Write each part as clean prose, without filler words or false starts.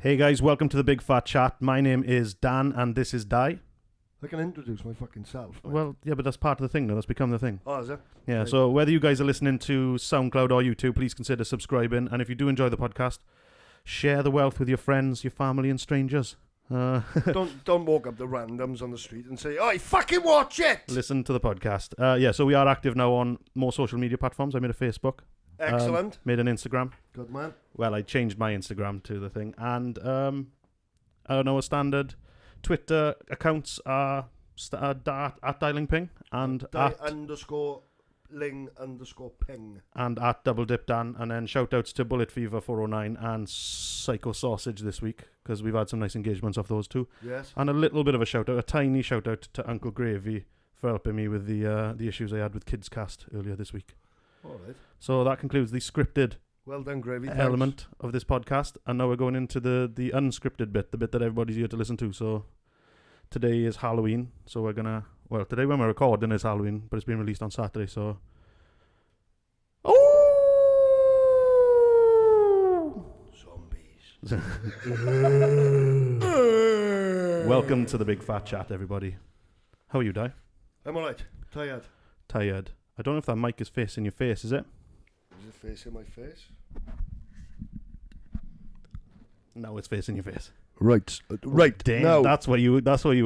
Hey guys, welcome to the Big Fat Chat. My name is Dan and this is Di. I can introduce my fucking self. Mate. Well, yeah, but that's part of the thing now. That's become the thing. Oh, is it? Yeah, Right. so whether you guys are listening to SoundCloud or YouTube, please consider subscribing. And if you do enjoy the podcast, share the wealth with your friends, your family and strangers. Don't walk up to randoms on the street and say, "I fucking watch it." Listen to the podcast. Yeah, so we are active now on more social media platforms. I made a Facebook. Excellent. Made an Instagram. Good man. Well, I changed my Instagram to the thing. And I don't know, a standard Twitter accounts are at Dialing Ping and at _ling_ping. and at Double Dip Dan, and then shout outs to Bullet Fever 409 and Psycho Sausage this week because we've had some nice engagements off those two. Yes. And a little bit of a shout out, a tiny shout out to Uncle Gravy for helping me with the issues I had with Kids Cast earlier this week. All right. So that concludes the scripted Well done, Gravy. element of this podcast, and now we're going into the unscripted bit, the bit that everybody's here to listen to. So today is Halloween, so we're gonna, well, today when we're recording is Halloween, but it's been released on Saturday, so Zombies. welcome to the Big Fat Chat, everybody. How are you, Di? I'm alright. Tired. Tired. I don't know if that mic is facing your face, is it? Is it facing my face? No, it's facing your face. Right. Right. Damn, No. that's why you were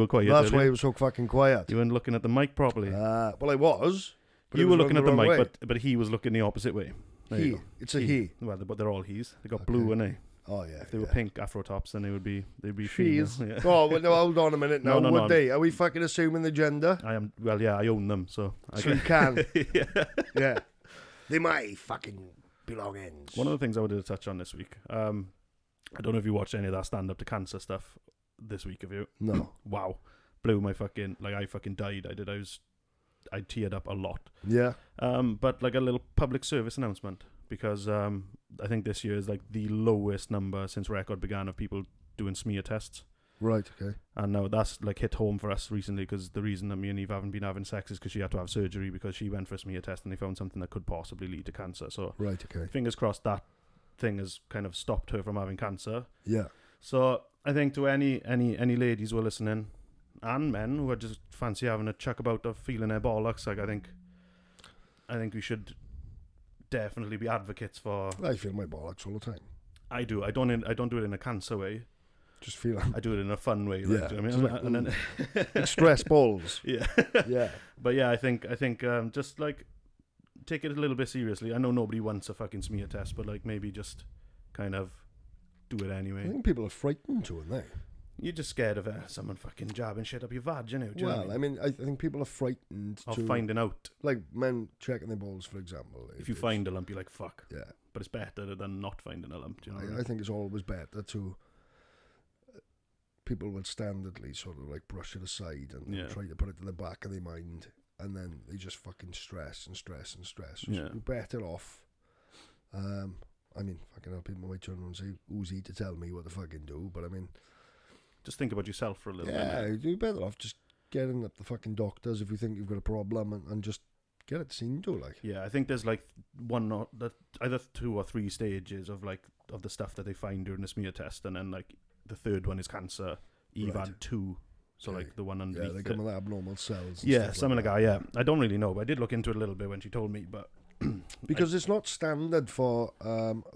quiet. That's why earlier. it was so fucking quiet. You weren't looking at the mic properly. Well, I was. But You it were was looking at the wrong mic, way. but he was looking the opposite way. There you He. go. It's a he. Well, but they're all he's. They got Okay. blue, and they. Oh yeah. If they were yeah. pink Afro tops, then they'd be She's. female. Yeah. Oh, well, no, hold on a minute now. No, Would they? Are we fucking assuming the gender? I am. Well, yeah, I own them, so. So you can. Yeah. Yeah. They my fucking belongings. One of the things I wanted to touch on this week. I don't know if you watched any of that stand up to cancer stuff this week. Have you? No. Wow, blew my fucking I fucking died. I teared up a lot. Yeah. But like a little public service announcement because I think this year is like the lowest number since record began of people doing smear tests. Right. Okay. And now that's like hit home for us recently because the reason that me and Eve haven't been having sex is because she had to have surgery because she went for a smear test and they found something that could possibly lead to cancer. So Right. Okay. fingers crossed that thing has kind of stopped her from having cancer. Yeah. So I think to any ladies who are listening and men who are just fancy having a chuck about of feeling their bollocks, like I think we should definitely be advocates for. I feel my bollocks all the time. I do. I don't do it in a cancer way. Just feel I do it in a fun way. Like, Yeah, do you know what I mean? And then like stress balls. yeah. Yeah. But yeah, I think just like take it a little bit seriously. I know nobody wants a fucking smear test, but like maybe just kind of do it I anyway. think people are frightened to it now. You're just scared of someone fucking jabbing shit up your vag, you know? Do you know what Well, I mean? I think people are frightened Of to finding out. like men checking their balls, for example. If you find a lump, you're like, fuck. Yeah. But it's better than not finding a lump, do you know what I mean? I think it's always better to. People would standardly sort of like brush it aside and Yeah. try to put it to the back of their mind, and then they just fucking stress and stress and stress. So Yeah. you're better off. I mean, fucking hell, people might turn around and say, "Who's he to tell me what to fucking do?" But I mean, Just think about yourself for a little yeah, bit. you're better off just getting up the fucking doctors if you think you've got a problem and just get it seen to, like. Yeah, I think there's like either 2 or 3 stages of the stuff that they find during the smear test, and then like the third one is cancer. Eve Right. had 2, so Okay. like the one Yeah, underneath. they it. come with abnormal cells. And Yeah, stuff something like that. that. Yeah, I don't really know, but I did look into it a little bit when she told me. But Because it's not standard for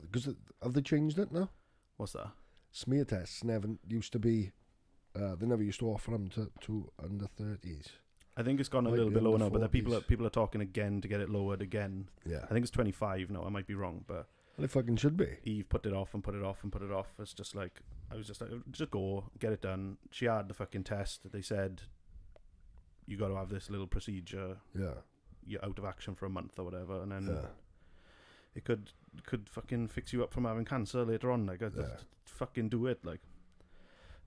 because have they changed it now? what's that? Smear tests never used to be. They never used to offer them to under 30s. I think it's gone a Might little be bit lower under now, but the 40s. people are talking again to get it lowered again. Yeah, I think it's 25 now. I might be wrong, but well, it fucking should be. Eve put it off and put it off and put it off. It's just like I was just like, just go get it done. She had the fucking test. They said you got to have this little procedure. Yeah, You're out of action for a month or whatever, and then yeah, it could fucking fix you up from having cancer later on. Like, just Yeah. fucking do it. Like,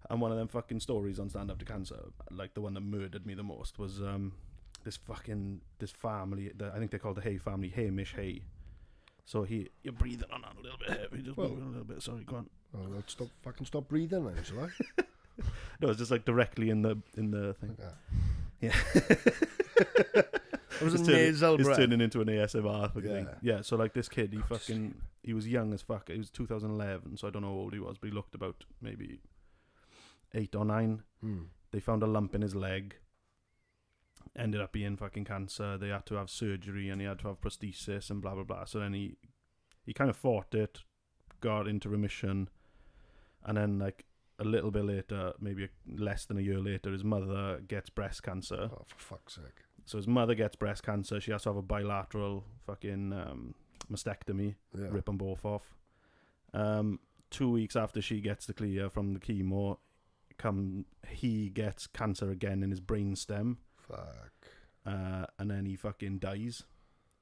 and one of them fucking stories on Stand Up to Cancer, like the one that murdered me the most, was this family. I think they called the Hay family Hamish Hay. So you're breathing on that a little bit heavy, just Well- moving a little bit. Sorry, go on. Oh, let's stop breathing now, shall I? No, it's just like directly in the thing. Like that. Yeah. It was It's a turning- nasal It's breath. turning into an ASMR fucking thing. Yeah. Yeah, so like this kid, he fucking he was young as fuck. It was 2011, so I don't know how old he was, but he looked about maybe 8 or 9. They found a lump in his leg. Ended up being fucking cancer. They had to have surgery and he had to have prosthesis and blah blah blah. So then he kind of fought it, got into remission, and then like a little bit later, maybe less than a year later, his mother gets breast cancer. Oh, for fuck's sake! So his mother gets breast cancer. She has to have a bilateral fucking mastectomy, rip them both off. 2 weeks after she gets the clear from the chemo, he gets cancer again in his brainstem. Fuck. And then he fucking dies.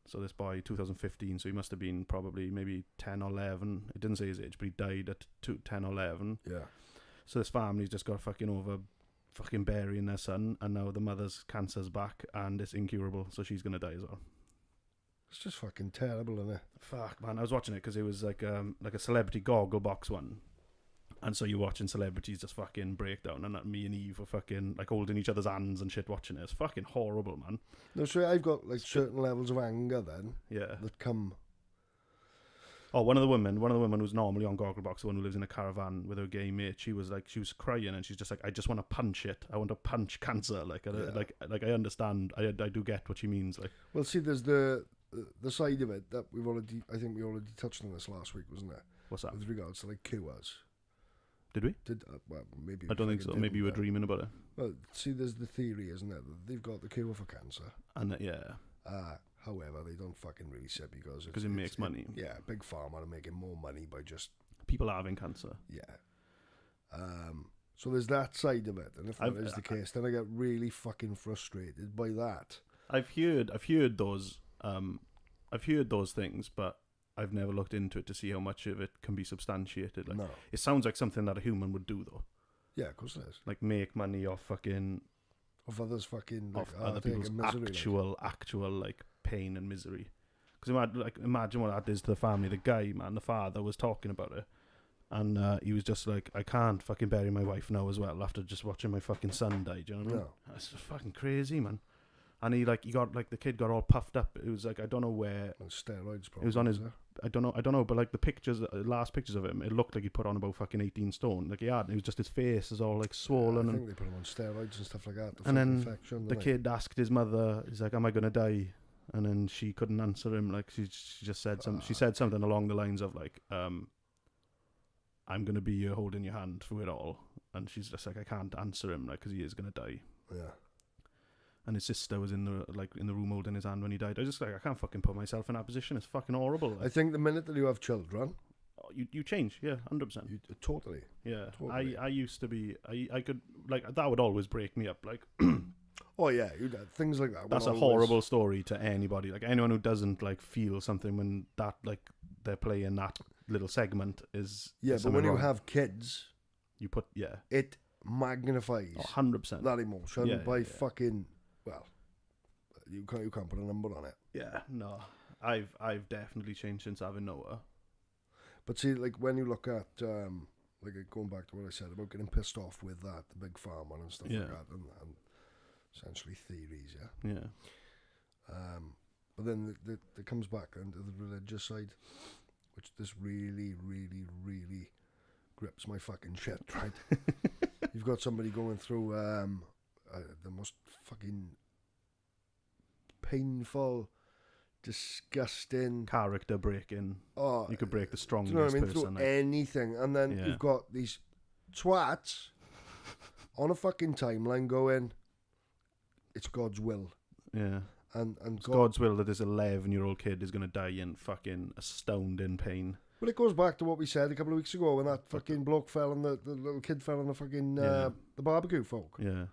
So this boy, 2015, so he must have been probably maybe 10 or 11. It didn't say his age, but he died at 10 or 11. Yeah. So this family's just got fucking over fucking burying their son, and now the mother's cancer's back and it's incurable, so she's gonna die as well. It's just fucking terrible, isn't it? Fuck, man. I was watching it because it was like a celebrity goggle box one. And so you're watching celebrities just fucking break down, and me and Eve were fucking like holding each other's hands and shit watching it. It's fucking horrible, man. No, so I've got like certain levels of anger then. Yeah. That come. Oh, one of the women who's normally on Gogglebox, the one who lives in a caravan with her gay mate, she was crying and she's just like, I just want to punch it. I want to punch cancer. Like, I understand. I do get what she means. Like, well, see, there's the side of it that I think we already touched on this last week, wasn't it? What's that? With regards to like cures. Did we? Well, maybe. I don't think so. Maybe you were dreaming about it. Well, see, there's the theory, isn't there, that they've got the cure for cancer. And yeah. However, they don't fucking really say because it makes money. Yeah, big pharma are making more money by just people having cancer. Yeah. So there's that side of it, and if that is the case, then I get really fucking frustrated by that. I've heard those things, but I've never looked into it to see how much of it can be substantiated. Like, no. It sounds like something that a human would do, though. Yeah, of course it is. Like, make money off fucking... Of others fucking... Like, off other people's misery, actual, like, pain and misery. Because imagine what that is to the family. The guy, man, the father, was talking about it. And he was just like, I can't fucking bury my wife now as well after just watching my fucking son die. Do you know what I mean? No. That's just fucking crazy, man. And the kid got all puffed up. It was like, I don't know where. On steroids, probably. It was on his. I don't know, but like the pictures, last pictures of him, it looked like he put on about fucking 18 stone. Like he had, it was just his face is all like swollen. I think they put him on steroids and stuff like that. And then the kid asked his mother, he's like, am I going to die? And then she couldn't answer him. Like she just said she said something along the lines of like, I'm going to be here holding your hand through it all. And she's just like, I can't answer him, like, because he is going to die. Yeah. And his sister was in the room holding his hand when he died. I was just like, I can't fucking put myself in that position. It's fucking horrible. Like. I think the minute that you have children, you change. Yeah, 100%. Totally. Yeah. Totally. I used to be. I could like that would always break me up. Like. Oh yeah, things like that. That's a horrible story to anybody. Like anyone who doesn't like feel something when that like they're playing that little segment is. Yeah, but when you have kids, you put it magnifies 100% that emotion by fucking. Well, you can't put a number on it. Yeah, no, I've definitely changed since having Noah. But see, like when you look at like going back to what I said about getting pissed off with that, the big pharma and stuff like that, and essentially theories, yeah. But then it comes back into the religious side, which this really, really, really grips my fucking shit. Right? You've got somebody going through the most fucking painful, disgusting character breaking. Oh, you could break the strongest person. Through anything, and then you've got these twats on a fucking timeline going, it's God's will. Yeah. And it's God's will that this 11-year-old kid is going to die in fucking astounding pain. Well, it goes back to what we said a couple of weeks ago when that fucking bloke fell and the little kid fell on the fucking the barbecue folk. Yeah.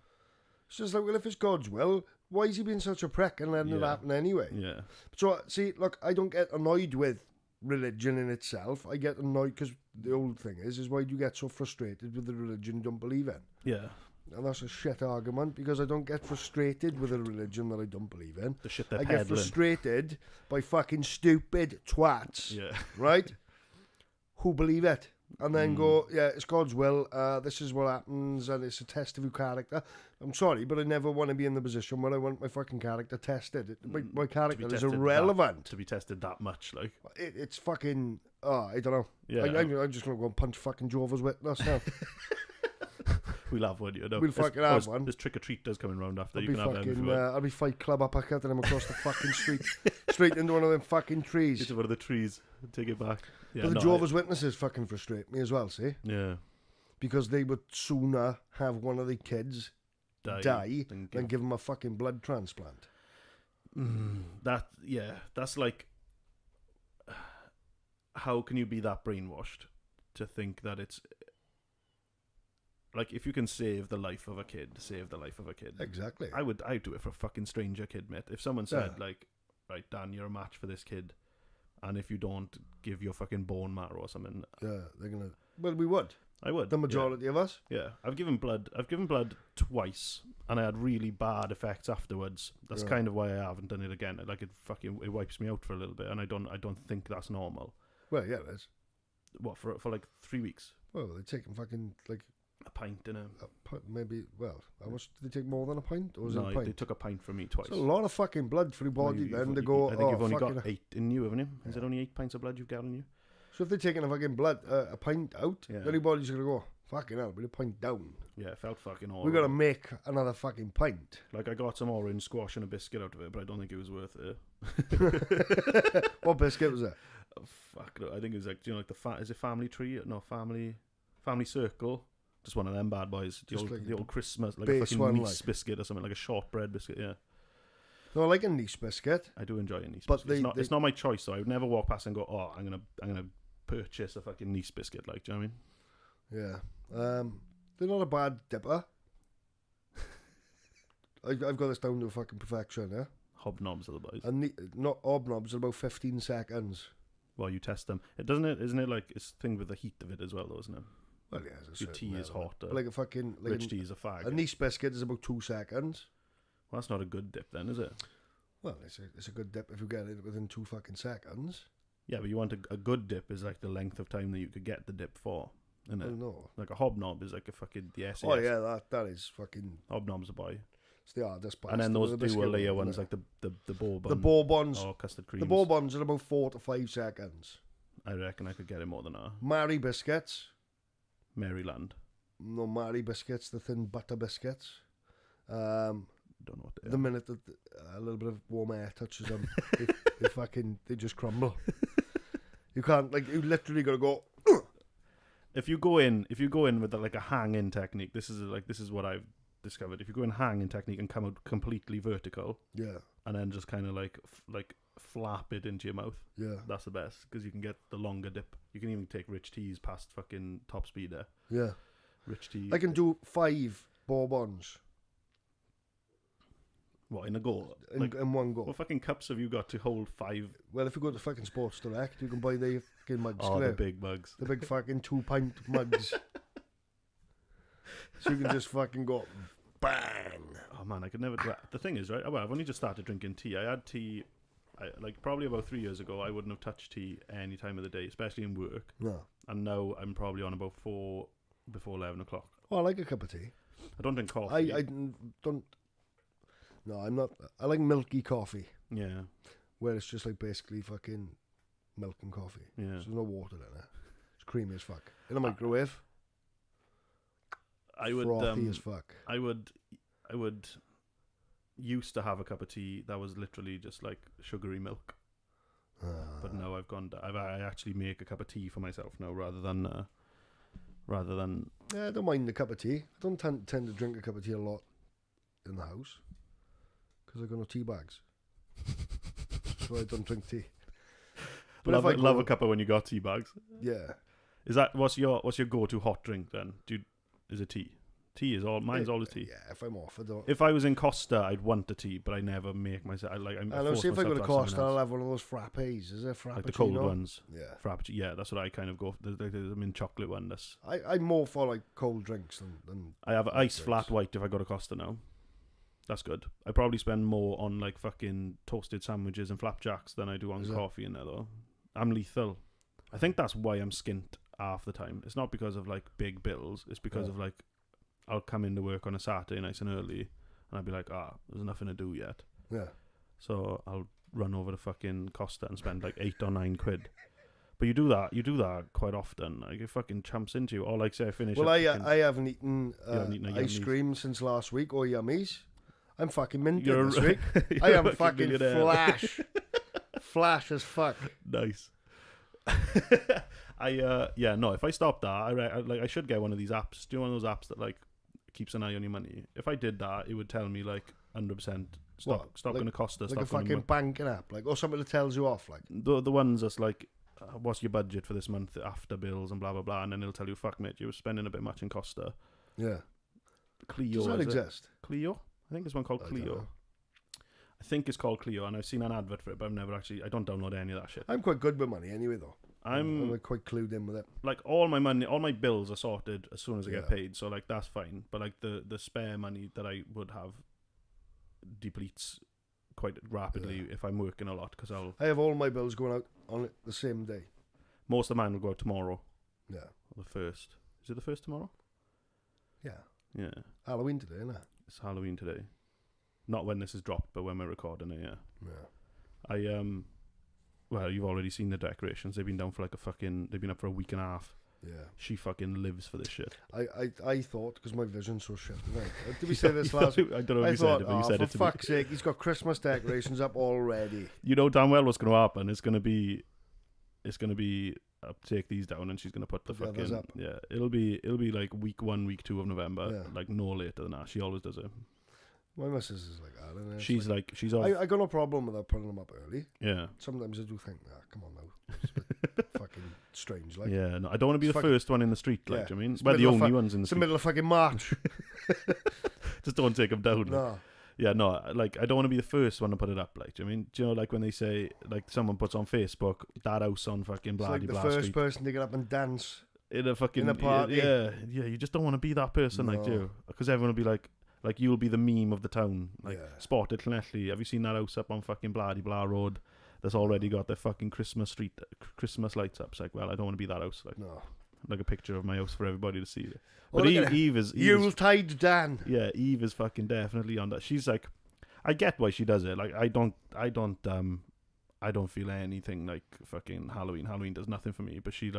It's just like, well, if it's God's will, why is he being such a prick and letting it happen anyway? Yeah. So, see, look, I don't get annoyed with religion in itself. I get annoyed because the old thing is why do you get so frustrated with the religion you don't believe in? Yeah. And that's a shit argument because I don't get frustrated with a religion that I don't believe in. The shit they're I get frustrated by fucking stupid twats. Yeah. Right? Who believe it. and then go, yeah, it's God's will. This is what happens, and it's a test of your character. I'm sorry, but I never want to be in the position where I want my fucking character tested. My character is irrelevant. To be tested that much, like. It's fucking. Oh, I don't know. Yeah. I'm just gonna go and punch fucking Jehovah's Witness now. We'll have one, you know. We'll fucking have one. There's trick-or-treaters coming round after. I'll You be can have them if fucking. you want. I'll be Fight Club uppercutting him across the fucking street, straight into one of them fucking trees. Get to one of the trees. Take it back. Yeah, But the Jehovah's Witnesses fucking frustrate me as well, see? Yeah. Because they would sooner have one of the kids die than give them a fucking blood transplant. That's like, how can you be that brainwashed to think that it's like, if you can save the life of a kid, save the life of a kid. Exactly. I'd do it for a fucking stranger kid, mate. If someone said like, right, Dan, you're a match for this kid, and if you don't give your fucking bone marrow or something, yeah, they're gonna. Well, we would. I would. The majority of us. Yeah, I've given blood twice, and I had really bad effects afterwards. That's kind of why I haven't done it again. Like, it wipes me out for a little bit, and I don't think that's normal. Well, yeah, it is. What, for like 3 weeks? Well, they're taking fucking like A pint in a. maybe. Well, how much did they take, more than a pint, or was it a pint? They took a pint from me twice. It's a lot of fucking blood for your body. Then to go. I think you've only fucking got 8 in you, haven't you? Is it only 8 pints of blood you've got in you? So if they're taking a fucking blood, a pint out, anybody's gonna go, fucking hell, we're a pint down. Yeah, it felt fucking horrible. We gotta make another fucking pint. Like, I got some orange squash and a biscuit out of it, but I don't think it was worth it. What biscuit was it? Oh, fuck, no, I think it was like, do you know, like is it Family Tree? No, Family Circle. Just one of them bad boys. The old Christmas, like a fucking Nice biscuit or something, like a shortbread biscuit. Yeah. No, I like a Nice biscuit. I do enjoy a Nice but biscuit. It's not my choice, though. I would never walk past and go, oh, I'm gonna purchase a fucking Nice biscuit. Like, do you know what I mean? Yeah. They're not a bad dipper. I've got this down to a fucking perfection, yeah? Hobnobs are the boys. And not hobnobs, are about 15 seconds. While you test them. Isn't it like, it's thing with the heat of it as well, though, isn't it? Well, yeah, it's a your tea is hot. Like a fucking... Like rich tea is a fag. A Nice biscuit is about 2 seconds. Well, that's not a good dip then, is it? Well, it's a good dip if you get it within 2 fucking seconds. Yeah, but you want a good dip is like the length of time that you could get the dip for, isn't it? Oh, no. Like a hobnob is like a fucking... the SAS. Oh, yeah, that is fucking... Hobnob's a boy. It's the hardest part. And then those dual layer ones, like the bourbon. The bourbons. Or custard creams. The bourbons are about 4 to 5 seconds. I reckon I could get it more than that. Mary biscuits. Maryland. No, Mary biscuits, the thin butter biscuits. Don't know what they are. The minute that a little bit of warm air touches them, they just crumble. You can't, like, you literally got to go. If you go in with like a hang-in technique, this is what I've discovered. If you go in hang-in technique and come out completely vertical, yeah, and then just kind of like flap it into your mouth, yeah, that's the best because you can get the longer dip. You can even take rich teas past fucking top speed there. Yeah, rich tea. I can do 5 bourbons. What, in a go? In one go. What fucking cups have you got to hold 5? Well, if you go to fucking Sports Direct, you can buy the fucking mugs. Oh, the big mugs. The big fucking 2-pint mugs. So you can just fucking go, bang. Oh man, I could never do that. The thing is, right, well, I've only just started drinking tea. I had tea, like probably about 3 years ago, I wouldn't have touched tea any time of the day, especially in work. No. And now I'm probably on about 4 before 11 o'clock. Oh, I like a cup of tea. I don't drink coffee. I don't... No, I'm not... I like milky coffee. Yeah. Where it's just like basically fucking milk and coffee. Yeah. There's no water in it. It's creamy as fuck. In a microwave. I would... frothy as fuck. I would used to have a cup of tea that was literally just like sugary milk. But now I actually make a cup of tea for myself now rather than Yeah, I don't mind the cup of tea. I don't tend to drink a cup of tea a lot in the house because I've got no tea bags. So I don't drink tea. But love a cuppa when you got tea bags. Yeah. Is that what's your go-to hot drink then? Is it tea? Tea is mine's always tea. Yeah, if I'm off, I don't. If I was in Costa, I'd want a tea, but I never make myself. See if I go to Costa, I'll have one of those frappes. Is it frappuccino? Like the cold ones. Yeah. Frappuccino. Yeah, that's what I kind of go. There's a mint chocolate one. I'm more for like cold drinks than I have ice flat white if I go to Costa now. That's good. I probably spend more on like fucking toasted sandwiches and flapjacks than I do on coffee in there though. I'm lethal. I think that's why I'm skint. half the time. It's not because of like big bills. It's because of like I'll come into work on a Saturday nice and early, and I'll be like, there's nothing to do yet. Yeah. So I'll run over to fucking Costa and spend like 8 or 9 quid. But you do that quite often. Like it fucking chumps into you. Or like say I finish. Well, I haven't eaten ice cream since last week or yummies. I'm fucking minted this week. I am fucking flash as fuck. Nice. If I stop that, I should get one of these apps. Do you know one of those apps that like keeps an eye on your money? If I did that, it would tell me like 100% stop going to Costa. Like a fucking banking app, like, or something that tells you off, like the ones that's like, what's your budget for this month after bills and blah blah blah, and then it'll tell you, fuck mate, you were spending a bit much in Costa. Yeah. Clio. Does that exist? Clio? I think there's one called Clio. I think it's called Clio, and I've seen an advert for it, but I've never actually. I don't download any of that shit. I'm quite good with money anyway, though. I'm quite clued in with it. Like all my money, all my bills are sorted as soon as I get paid, so like that's fine. But like the spare money that I would have depletes quite rapidly if I'm working a lot, because I have all my bills going out on it the same day. Most of mine will go out tomorrow. Yeah. The 1st. Is it the 1st tomorrow? Yeah. Yeah. Halloween today, isn't it? It's Halloween today. Not when this is dropped, but when we're recording it, yeah. Yeah. Well, you've already seen the decorations. They've been down for they've been up for a week and a half. Yeah. She fucking lives for this shit. I thought, because my vision's so shit. Right? Did we say this last week? I don't know if you said it, but you said it to me. For fuck's sake, he's got Christmas decorations up already. You know damn well what's going to happen. It's going to be take these down, and she's going to put the fucking up. Yeah. It'll be like week 1, week 2 of November, like no later than that. She always does it. My missus is like that, isn't it? She's off. I got no problem with her putting them up early. Yeah. Sometimes I do think, come on now, it's a bit fucking strange, like. Yeah, no, I don't want to be the first one in the street, like. Do you know what I mean? It's We're the only ones in the street. It's the middle of fucking March. Just don't take them down. No. Yeah, no, like I don't want to be the first one to put it up. Like, do you know what I mean? Do you know, like when they say, like someone puts on Facebook that house on fucking bloody It's like the first person to get up and dance in a fucking party. Yeah. You just don't want to be that person, like, do you? Because everyone will be like you'll be the meme of the town, like spotted Llanelli. Have you seen that house up on fucking bloody blah road that's already got their fucking Christmas lights up? It's like, well, I don't want to be that house, like. No. Like a picture of my house for everybody to see. But Eve is Yuletide Dan. Yeah, Eve is fucking definitely on that. She's like, I get why she does it. Like, I don't feel anything like fucking Halloween. Halloween does nothing for me. But she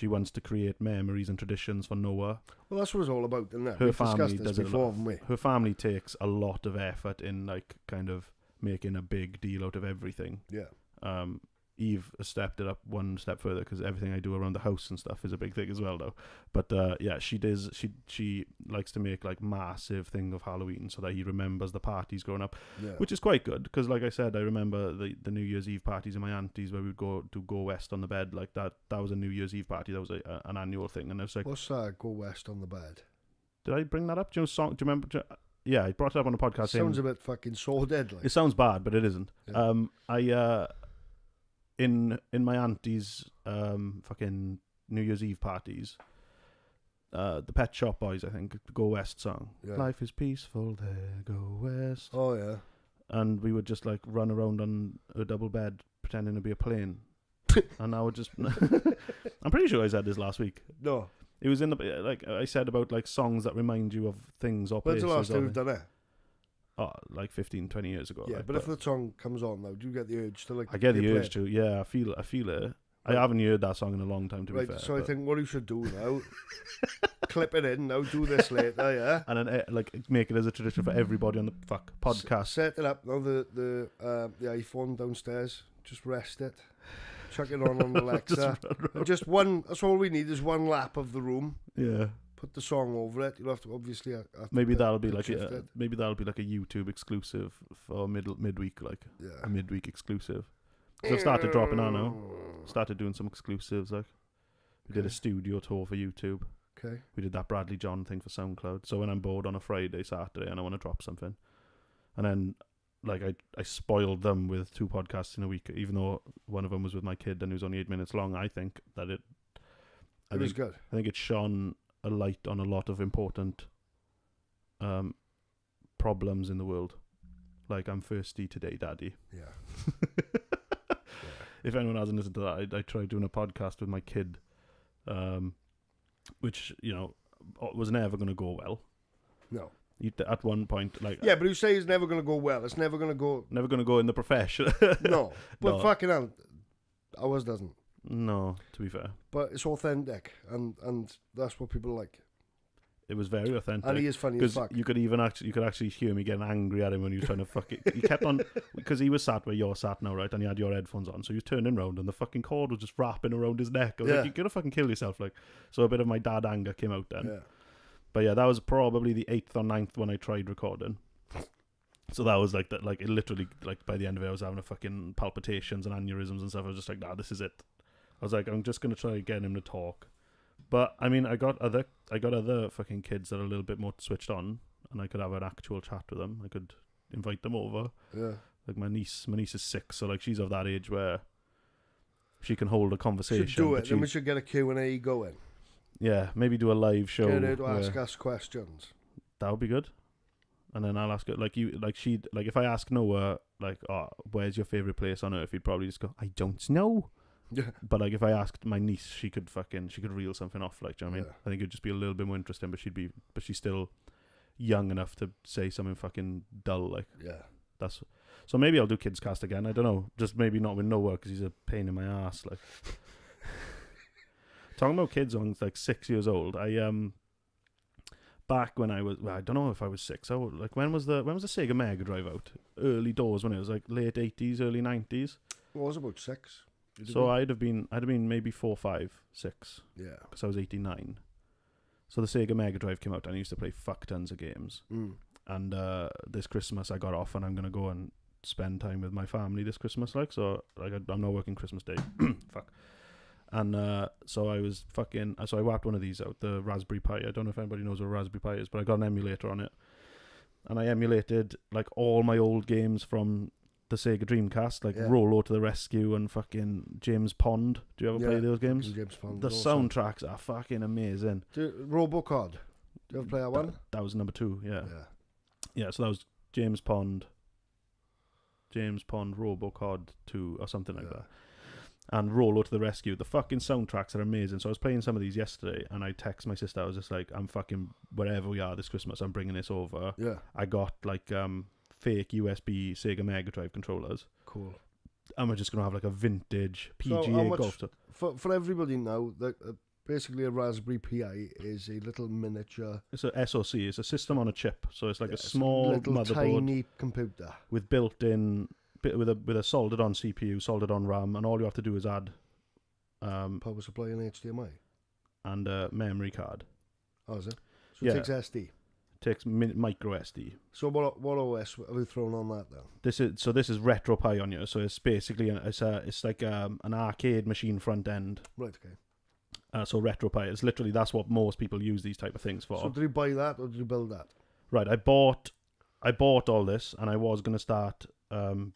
wants to create memories and traditions for Noah. Well, that's what it's all about, isn't it? Her family does it before, haven't we? Her family takes a lot of effort in like kind of making a big deal out of everything. Yeah. Eve has stepped it up one step further, because everything I do around the house and stuff is a big thing as well, though. But she does. She likes to make like massive thing of Halloween so that he remembers the parties growing up, which is quite good. Because like I said, I remember the New Year's Eve parties in my auntie's where we'd go west on the bed like that. That was a New Year's Eve party. That was an annual thing, and I was like, "What's go west on the bed?" Did I bring that up? Do you know song? Do you remember? Yeah, I brought it up on a podcast. Sounds a bit fucking sordid. Like. It sounds bad, but it isn't. Yeah. In my auntie's fucking New Year's Eve parties, the Pet Shop Boys, I think, the Go West song. Yeah. Life is peaceful there, go west. Oh yeah. And we would just like run around on a double bed pretending to be a plane. And I would just I'm pretty sure I said this last week. No. It was in the like I said about like songs that remind you of things or places. When's the last time you've done it? Oh, like 15, 20 years ago. Yeah, like, but if the song comes on now, do you get the urge to like? I get the urge to. Yeah, I feel it. I haven't heard that song in a long time, to be fair. So I think what you should do now, clip it in now, do this later, yeah, and then like make it as a tradition for everybody on the podcast. Set it up now. The iPhone downstairs, just rest it, chuck it on Alexa. just one. That's all we need is one lap of the room. Yeah. Put the song over it. You'll have to obviously. Maybe that'll be like a YouTube exclusive for midweek, like a midweek exclusive. Because I've started dropping on now. Started doing some exclusives, like we did a studio tour for YouTube. Okay. We did that Bradley John thing for SoundCloud. So when I'm bored on a Friday, Saturday, and I want to drop something, and then like I spoiled them with 2 podcasts in a week, even though one of them was with my kid and it was only 8 minutes long. I think that it was good. I think it shone a light on a lot of important problems in the world. Like, I'm thirsty today, Daddy. Yeah. If anyone hasn't listened to that, I tried doing a podcast with my kid which was never going to go well. No. At one point, like Yeah, but you say it's never going to go well. It's never going to go. never going to go in the profession. No, but No. fucking hell, ours doesn't. No, to be fair, But it's authentic, and that's what people like. it was very authentic. And he is funny as Because fuck. you could actually hear me getting angry at him when he was trying to fuck it. He kept on, because he was sat where you're sat now, right? And he had your headphones on, so he was turning around and the fucking cord was just wrapping around his neck. I was Yeah. like, you're gonna fucking kill yourself, like. So a bit of my dad anger came out then. Yeah. But yeah, that was probably the 8th or 9th when I tried recording. So that was like that. Like it literally, like by the end of it, I was having a fucking palpitations and aneurysms and stuff. I was just like, nah, this is it. I was like, I'm just gonna try getting him to talk. But I mean, I got other fucking kids that are a little bit more switched on, and I could have an actual chat with them. I could invite them over. Yeah. Like my niece is 6, so like she's of that age where she can hold a conversation. Should do but it. Then we should get a Q&A going. yeah, maybe do a live show. Get her to where- ask us questions. That would be good. And then I'll ask her, if I ask Noah, like, oh, where's your favourite place on earth, he'd probably just go, I don't know. Yeah. But like if I asked my niece, she could reel something off, like, do you know what I mean? Yeah. I think it'd just be a little bit more interesting, but she's still young enough to say something fucking dull, like. Yeah. So maybe I'll do Kids Cast again, I don't know. Just maybe not with Noah, because he's a pain in my ass, like. Talking about kids on like 6 years old, back when I was, well, I don't know if I was 6. When was the Sega Mega Drive out? Early doors, when it was like late 80s, early 90s. Well, I was about 6. So I'd have been maybe 4, 5, 6, Yeah. because I was 89. So the Sega Mega Drive came out, and I used to play fuck tons of games. Mm. And this Christmas I got off, and I'm gonna go and spend time with my family this Christmas, like. So like I'm not working Christmas Day. Fuck. And so I was so I whacked one of these out, the Raspberry Pi. I don't know if anybody knows what a Raspberry Pi is, but I got an emulator on it, and I emulated like all my old games from the Sega Dreamcast, like Rollo to the Rescue and fucking James Pond. Do you ever play those games? James Pond. The soundtracks are fucking amazing. Robocod. Do you ever play that one? That was number 2. Yeah. Yeah. Yeah. So that was James Pond, Robocod 2 or something like that. And Rollo to the Rescue. The fucking soundtracks are amazing. So I was playing some of these yesterday, and I text my sister. I was just like, I'm fucking wherever we are this Christmas, I'm bringing this over. Yeah. I got like fake USB Sega Mega Drive controllers. Cool. And we're just gonna have like a vintage PGA So how much, golf. For everybody now, basically a Raspberry Pi is a little miniature. It's a SoC. It's a system on a chip. So it's like a small little motherboard tiny computer with built-in with a soldered-on CPU, soldered-on RAM, and all you have to do is add power supply and HDMI. And a memory card. Oh, is it? So Yeah. it takes SD. Takes micro SD. So what OS have we thrown on that then? This is RetroPie on you. So it's basically it's like an arcade machine front end. Right. Okay. So RetroPie is literally, that's what most people use these type of things for. So did you buy that or did you build that? Right. I bought all this, and I was gonna start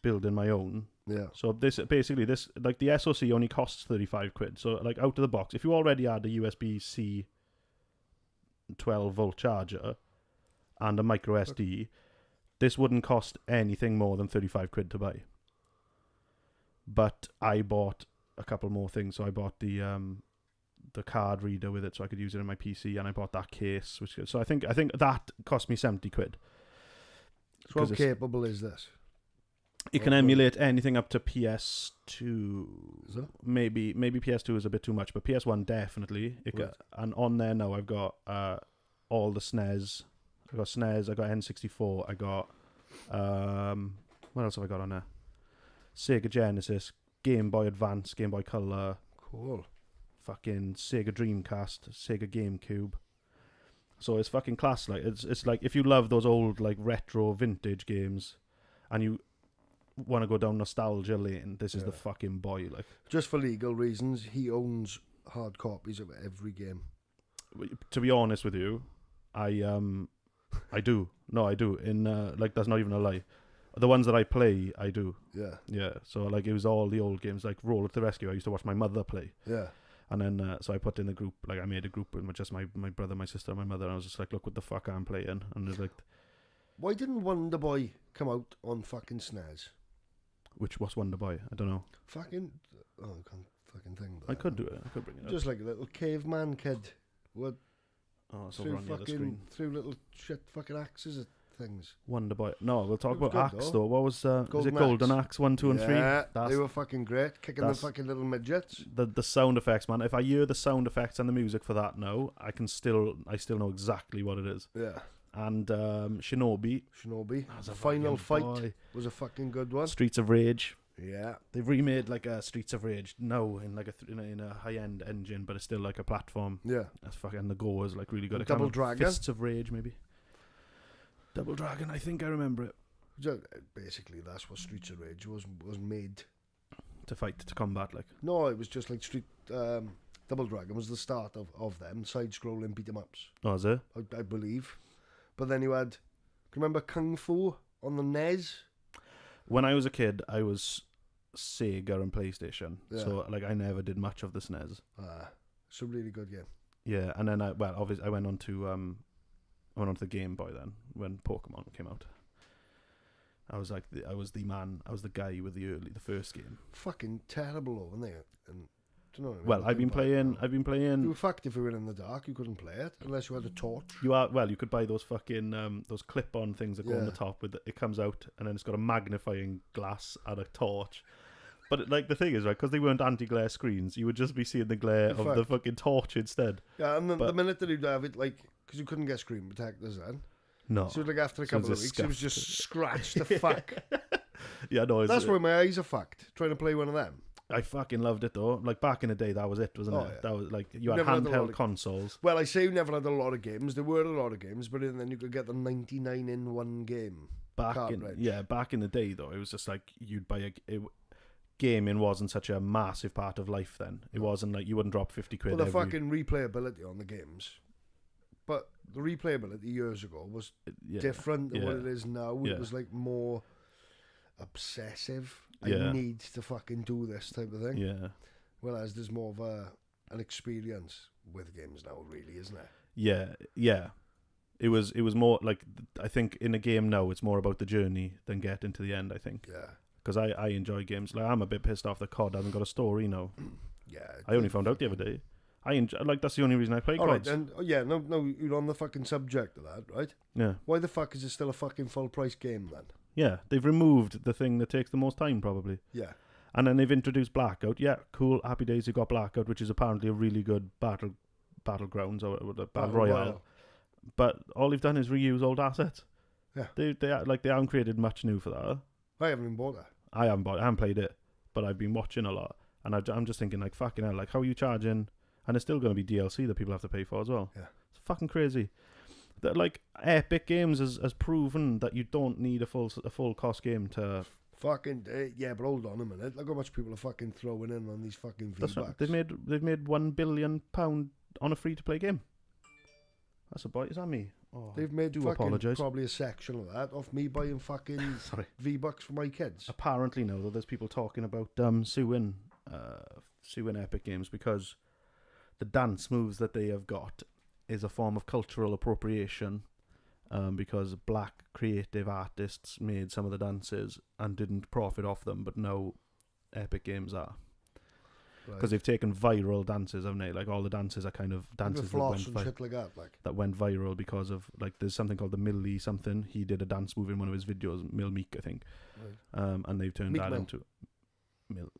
building my own. Yeah. So this like the SoC only costs £35. So like out of the box, if you already had a USB-C 12-volt charger and a micro SD, this wouldn't cost anything more than £35 to buy. But I bought a couple more things. So I bought the card reader with it, so I could use it in my PC, and I bought that case. So I think that cost me £70. So how capable is this? It can emulate anything up to PS2. Is it? Maybe PS2 is a bit too much, but PS1 definitely. And on there now I've got all the SNES. I got SNES, I got N64, I got what else have I got on there? Sega Genesis, Game Boy Advance, Game Boy Color. Cool. Fucking Sega Dreamcast, Sega GameCube. So it's fucking class. Like it's like if you love those old like retro vintage games, and you want to go down nostalgia lane, this is the fucking boy. Like, just for legal reasons, he owns hard copies of every game. To be honest with you, I do. No, I do. In like, that's not even a lie. The ones that I play, I do. Yeah. So like, it was all the old games, like Roll to the Rescue. I used to watch my mother play. Yeah. And then so I put in the group, like I made a group with just my brother, my sister, my mother, and I was just like, look what the fuck I'm playing. And it's like, why didn't Wonder Boy come out on fucking SNES? what's Wonder Boy? I don't know. Fucking, I can't fucking thing. I could do it. I could bring it up. Just like a little caveman kid. What? Oh, it's over on the other screen. Through little shit fucking axes at things. Wonder Boy. No, we'll talk It was about good, Axe though. though. What was is it Golden Golden Axe 1, 2, and 3? Yeah, That's they were fucking great. Kicking the that's- fucking little midgets. the sound effects, man. If I hear the sound effects and the music for that now, I still know exactly what it is. Yeah. And Shinobi, Shinobi. as a Final fucking fight boy. was a fucking good one. Streets of Rage. Yeah. They've remade like a Streets of Rage now in like in a high end engine, but it's still like a platform. Yeah. That's fucking the go is like really good. And I can't Double remember. Dragon? Fists of Rage maybe. Double Dragon, I think I remember it. Basically, that's what Streets of Rage was made. To fight, to combat, like. No, it was just like Double Dragon was the start of them side-scrolling beat 'em ups. Oh, is it? I believe. But then you had, can you remember Kung Fu on the NES? When I was a kid, I was Sega and PlayStation, Yeah. so like I never did much of the SNES. It's a really good game. Yeah, and then obviously I went on to the Game Boy then when Pokemon came out. I was the guy with the first game. Fucking terrible, though, weren't they? And do you know what I mean? Well, I've been playing. You were fucked if you were in the dark. You couldn't play it unless you had a torch. You could buy those fucking those clip-on things that go on the Yeah. top with it comes out and then it's got a magnifying glass and a torch. But like the thing is, right, because they weren't anti-glare screens, you would just be seeing the glare of the fucking torch instead. Yeah, and the minute that you'd have it, like, because you couldn't get screen protectors then. No. So like after a So it couple of was weeks, it was scuffed. just scratched to fuck. Yeah, no. That's why my eyes are fucked trying to play one of them. I fucking loved it though. Like back in the day, that was it, wasn't Oh, it? yeah. That was like you had Never had a lot handheld of- consoles. Well, I say we never had a lot of games. There were a lot of games, but then you could get the 99 in one game. Back in the day though, it was just like you'd buy gaming wasn't such a massive part of life then. It wasn't like you wouldn't drop 50 quid. Well, the fucking replayability on the games. But the replayability years ago was different than what it is now. Yeah. It was like more obsessive. Yeah. I need to fucking do this type of thing. Yeah. Whereas there's more of an experience with games now, really, isn't it? Yeah, yeah. It was more like I think in a game now it's more about the journey than getting to the end. I think Yeah. because I enjoy games. Like I'm a bit pissed off that COD hasn't got a story now. Yeah. I only found out the other day. I enjoy, like that's the only reason I play All right, COD. and no, you're on the fucking subject of that, right? Yeah, Why the fuck is it still a fucking full price game then? yeah. They've removed the thing that takes the most time probably, Yeah. and then they've introduced Blackout. Yeah, cool. Happy days. You got Blackout, which is apparently a really good battlegrounds or battle royale. But all they've done is reuse old assets. Yeah. They haven't created much new for that. I haven't even bought it. I haven't played it, but I've been watching a lot, and I'm just thinking like fucking hell, like how are you charging? And it's still going to be DLC that people have to pay for as well. Yeah. It's fucking crazy. That like Epic Games has proven that you don't need a full cost game to. Fucking yeah, but hold on a minute. Look how much people are fucking throwing in on these fucking That's V-Bucks. right. They've made £1 billion on a free to play game. That's a boy. Is that me? Oh, They've made do fucking apologise. probably a section of that off me buying fucking Sorry. V-Bucks for my kids. Apparently now though, there's people talking about suing Epic Games because the dance moves that they have got is a form of cultural appropriation, because black creative artists made some of the dances and didn't profit off them, but now Epic Games are. Because Right. they've taken viral dances, haven't they? Like all the dances are kind of dances With floss and shit like that, like. that went viral because of like there's something called the Millie something. He did a dance move in one of his videos, Mill Meek, I think. Right. And they've turned Meek that Mill. into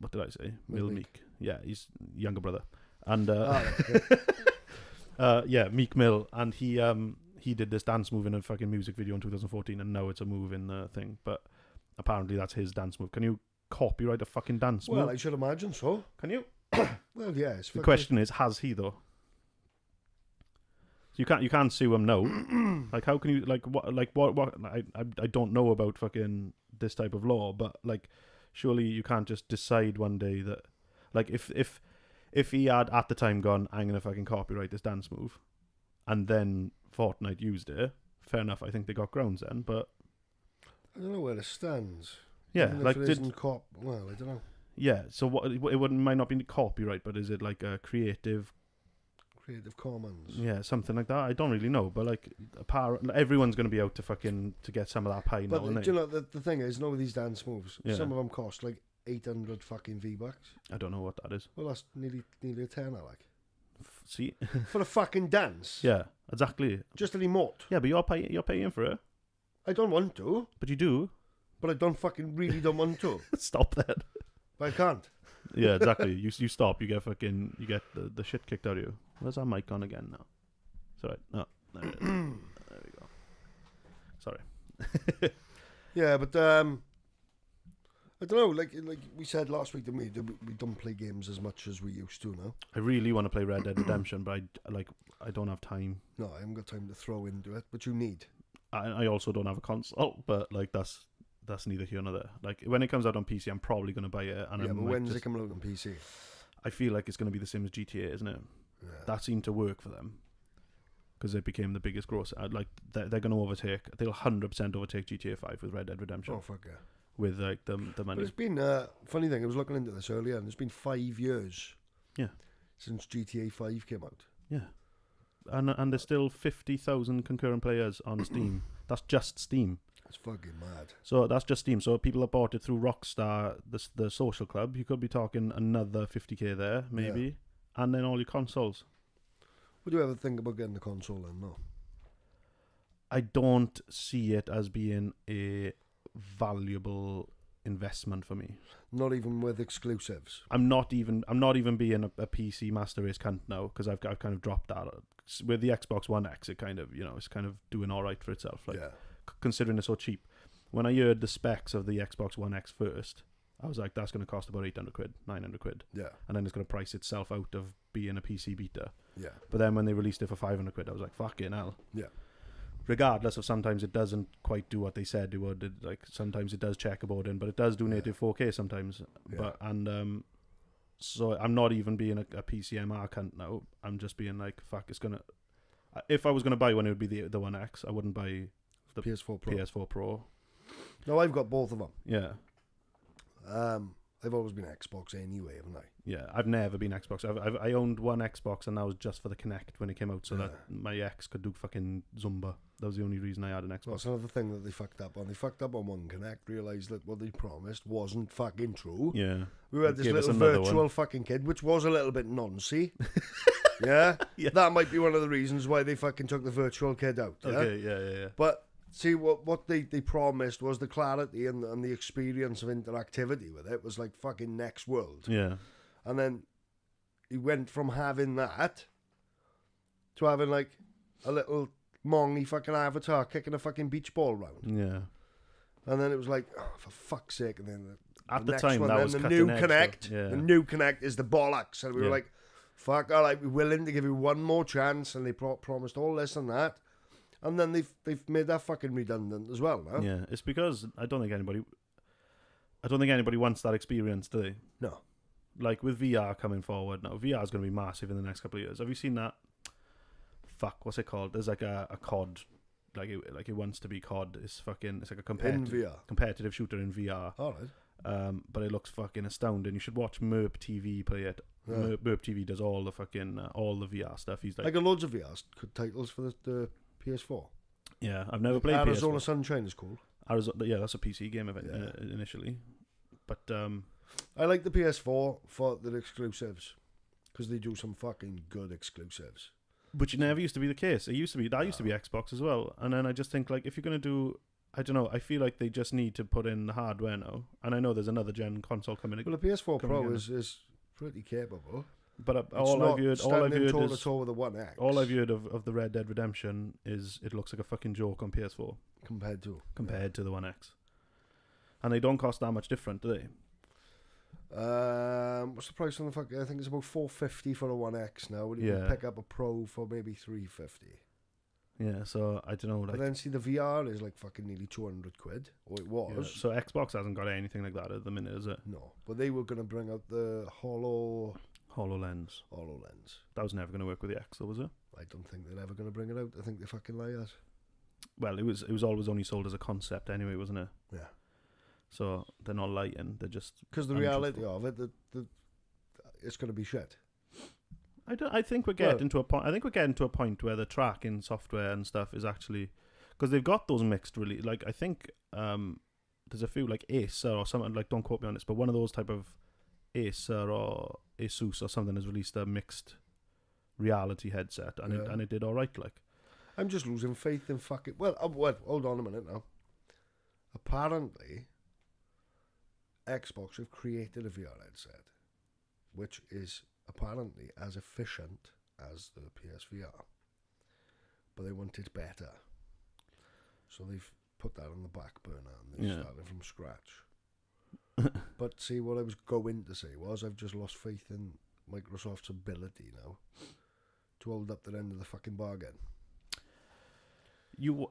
what did I say? Mill Mill Meek. Meek. Yeah, he's younger brother. And Okay. yeah, Meek Mill, and he did this dance move in a fucking music video in 2014, and now it's a move in the thing. But apparently that's his dance move. Can you copyright a fucking dance Well, move? I should imagine so. Can you? Well, yeah. It's The question is, has he though? You can't sue him now. Like how can you what I don't know about fucking this type of law, but like surely you can't just decide one day that like if he had at the time gone, I'm gonna fucking copyright this dance move, and then Fortnite used it, fair enough, I think they got grounds then, but I don't know where it stands. yeah, Even like if it isn't well, I don't know. yeah, so what it wouldn't might not be copyright, but is it like a creative Creative Commons. yeah, something like that. I don't really know, but like, everyone's going to be out to get some of that pie now, But aren't do they? you know the thing is, none of these dance moves. Yeah. Some of them cost like 800 fucking V-Bucks. I don't know what that is. Well, that's nearly a tenner, like. See? For a fucking dance. Yeah, exactly. Just an emote. Yeah, but you're paying for it. I don't want to, But you do. but I don't want to. Stop that. But I can't. Yeah, exactly. You stop. You get the shit kicked out of you. Where's our mic on again now? Sorry. No. There we go. Sorry. Yeah, but I don't know. Like we said last week, we don't play games as much as we used to now. I really want to play Red Dead Redemption, but I don't have time. No, I haven't got time to throw into it. But you need. I also don't have a console, but like that's neither here nor there. Like when it comes out on PC, I'm probably gonna buy it. And Yeah, I'm but like, when's it coming out on PC? I feel like it's gonna be the same as GTA, isn't it? Yeah. That seemed to work for them because it became the biggest gross. Like they're gonna overtake. They'll 100% overtake GTA 5 with Red Dead Redemption. Oh fuck yeah! With like the But money. it's been funny thing. I was looking into this earlier, and it's been 5 years. Yeah. Since GTA 5 came out. Yeah. And there's still 50,000 concurrent players on Steam. That's just Steam. It's fucking mad. So that's just Steam. So people that bought it through Rockstar, the social club, you could be talking another 50k there, maybe. Yeah. And then all your consoles. Would you ever think about getting the console then? No. I don't see it as being a valuable investment for me. Not even with exclusives. I'm not even being a PC master race cunt now because I've kind of dropped that. With the Xbox One X, it kind of, it's kind of doing all right for itself. Like, yeah. Considering it's so cheap. When I heard the specs of the Xbox One X first, I was like, that's going to cost about 800 quid, 900 quid. Yeah. And then it's going to price itself out of being a PC beta. Yeah. But then when they released it for 500 quid, I was like, fucking hell. Yeah. Regardless of sometimes it doesn't quite do what they said it would. Like sometimes it does checkerboard in, but it does do native 4K sometimes. Yeah. So I'm not even being a PCMR cunt now. I'm just being like, fuck, it's gonna. If I was gonna buy one, it would be the One X. I wouldn't buy the PS4 Pro. PS4 Pro. No, I've got both of them. Yeah. I've always been Xbox anyway, haven't I? Yeah, I've never been Xbox. I owned one Xbox, and that was just for the Kinect when it came out, so that my ex could do fucking Zumba. That was the only reason I had an Xbox. Well, that's another thing that they fucked up on. They fucked up on one Kinect, realised that what they promised wasn't fucking true. Yeah. We had this Gave us little another virtual one. fucking kid, which was a little bit noncy. Yeah? That might be one of the reasons why they fucking took the virtual kid out. Yeah? Okay, yeah. But see, what they promised was the clarity and the experience of interactivity with it was like fucking next world. Yeah. And then he went from having that to having like a little mongy fucking avatar kicking a fucking beach ball round. Yeah. And then it was like, oh, for fuck's sake. And then At the next time, one, that then was the cutting new edge, Connect. though. Yeah. The new Connect is the bollocks. And we were Yeah. like, fuck, all right, we're willing to give you one more chance. And they promised all this and that. And then they've made that fucking redundant as well now. Yeah, it's because I don't think anybody wants that experience, do they? No. Like with VR coming forward now, VR is going to be massive in the next couple of years. Have you seen that? Fuck, what's it called? There's like a COD, like it wants to be COD. It's like a competitive shooter in VR. All right. But it looks fucking astounding. You should watch Merp TV play it. Yeah. Merp TV does all the fucking all the VR stuff. He's I like, got loads of VR titles for the PS4. yeah, I've never played Arizona PS4. Sunshine is cool. Arizona, yeah, that's a PC game Yeah. Initially, but I like the PS4 for the exclusives because they do some fucking good exclusives. Which never used to be the case. It used to be used to be Xbox as well. And then I just think like if you're gonna do, I don't know. I feel like they just need to put in the hardware now. And I know there's another gen console coming. Well, the PS4 coming Pro in. is pretty capable. But All I've heard is is toe with the One X. all I've heard of the Red Dead Redemption is it looks like a fucking joke on PS4 compared to the One X. And they don't cost that much different, do they? What's the price on the fuck? I think it's about $450 for a One X now. You can pick up a Pro for maybe $350. Yeah, so I don't know. Like, But then see the VR is like fucking nearly 200 quid, or it was. yeah. So Xbox hasn't got anything like that at the minute, is it? No, but they were gonna bring out the HoloLens. That was never going to work with the X, though, was it? I don't think they're ever gonna bring it out. I think they're fucking liars. Well, it was always only sold as a concept anyway, wasn't it? Yeah. So they're not lying. They're just Because the reality of it, it's gonna be shit. I think we're getting to a point. I think we're getting to a point where the tracking software and stuff is actually because they've got those mixed really. Like I think there's a few like Acer or something, like, don't quote me on this, but one of those type of Acer or Asus or something has released a mixed reality headset, and it did all right. Like, I'm just losing faith in fucking. Well, hold on a minute now. Apparently, Xbox have created a VR headset, which is apparently as efficient as the PSVR, but they want it better. So they've put that on the back burner and they're starting from scratch. But see, what I was going to say was I've just lost faith in Microsoft's ability now to hold up their end of the fucking bargain.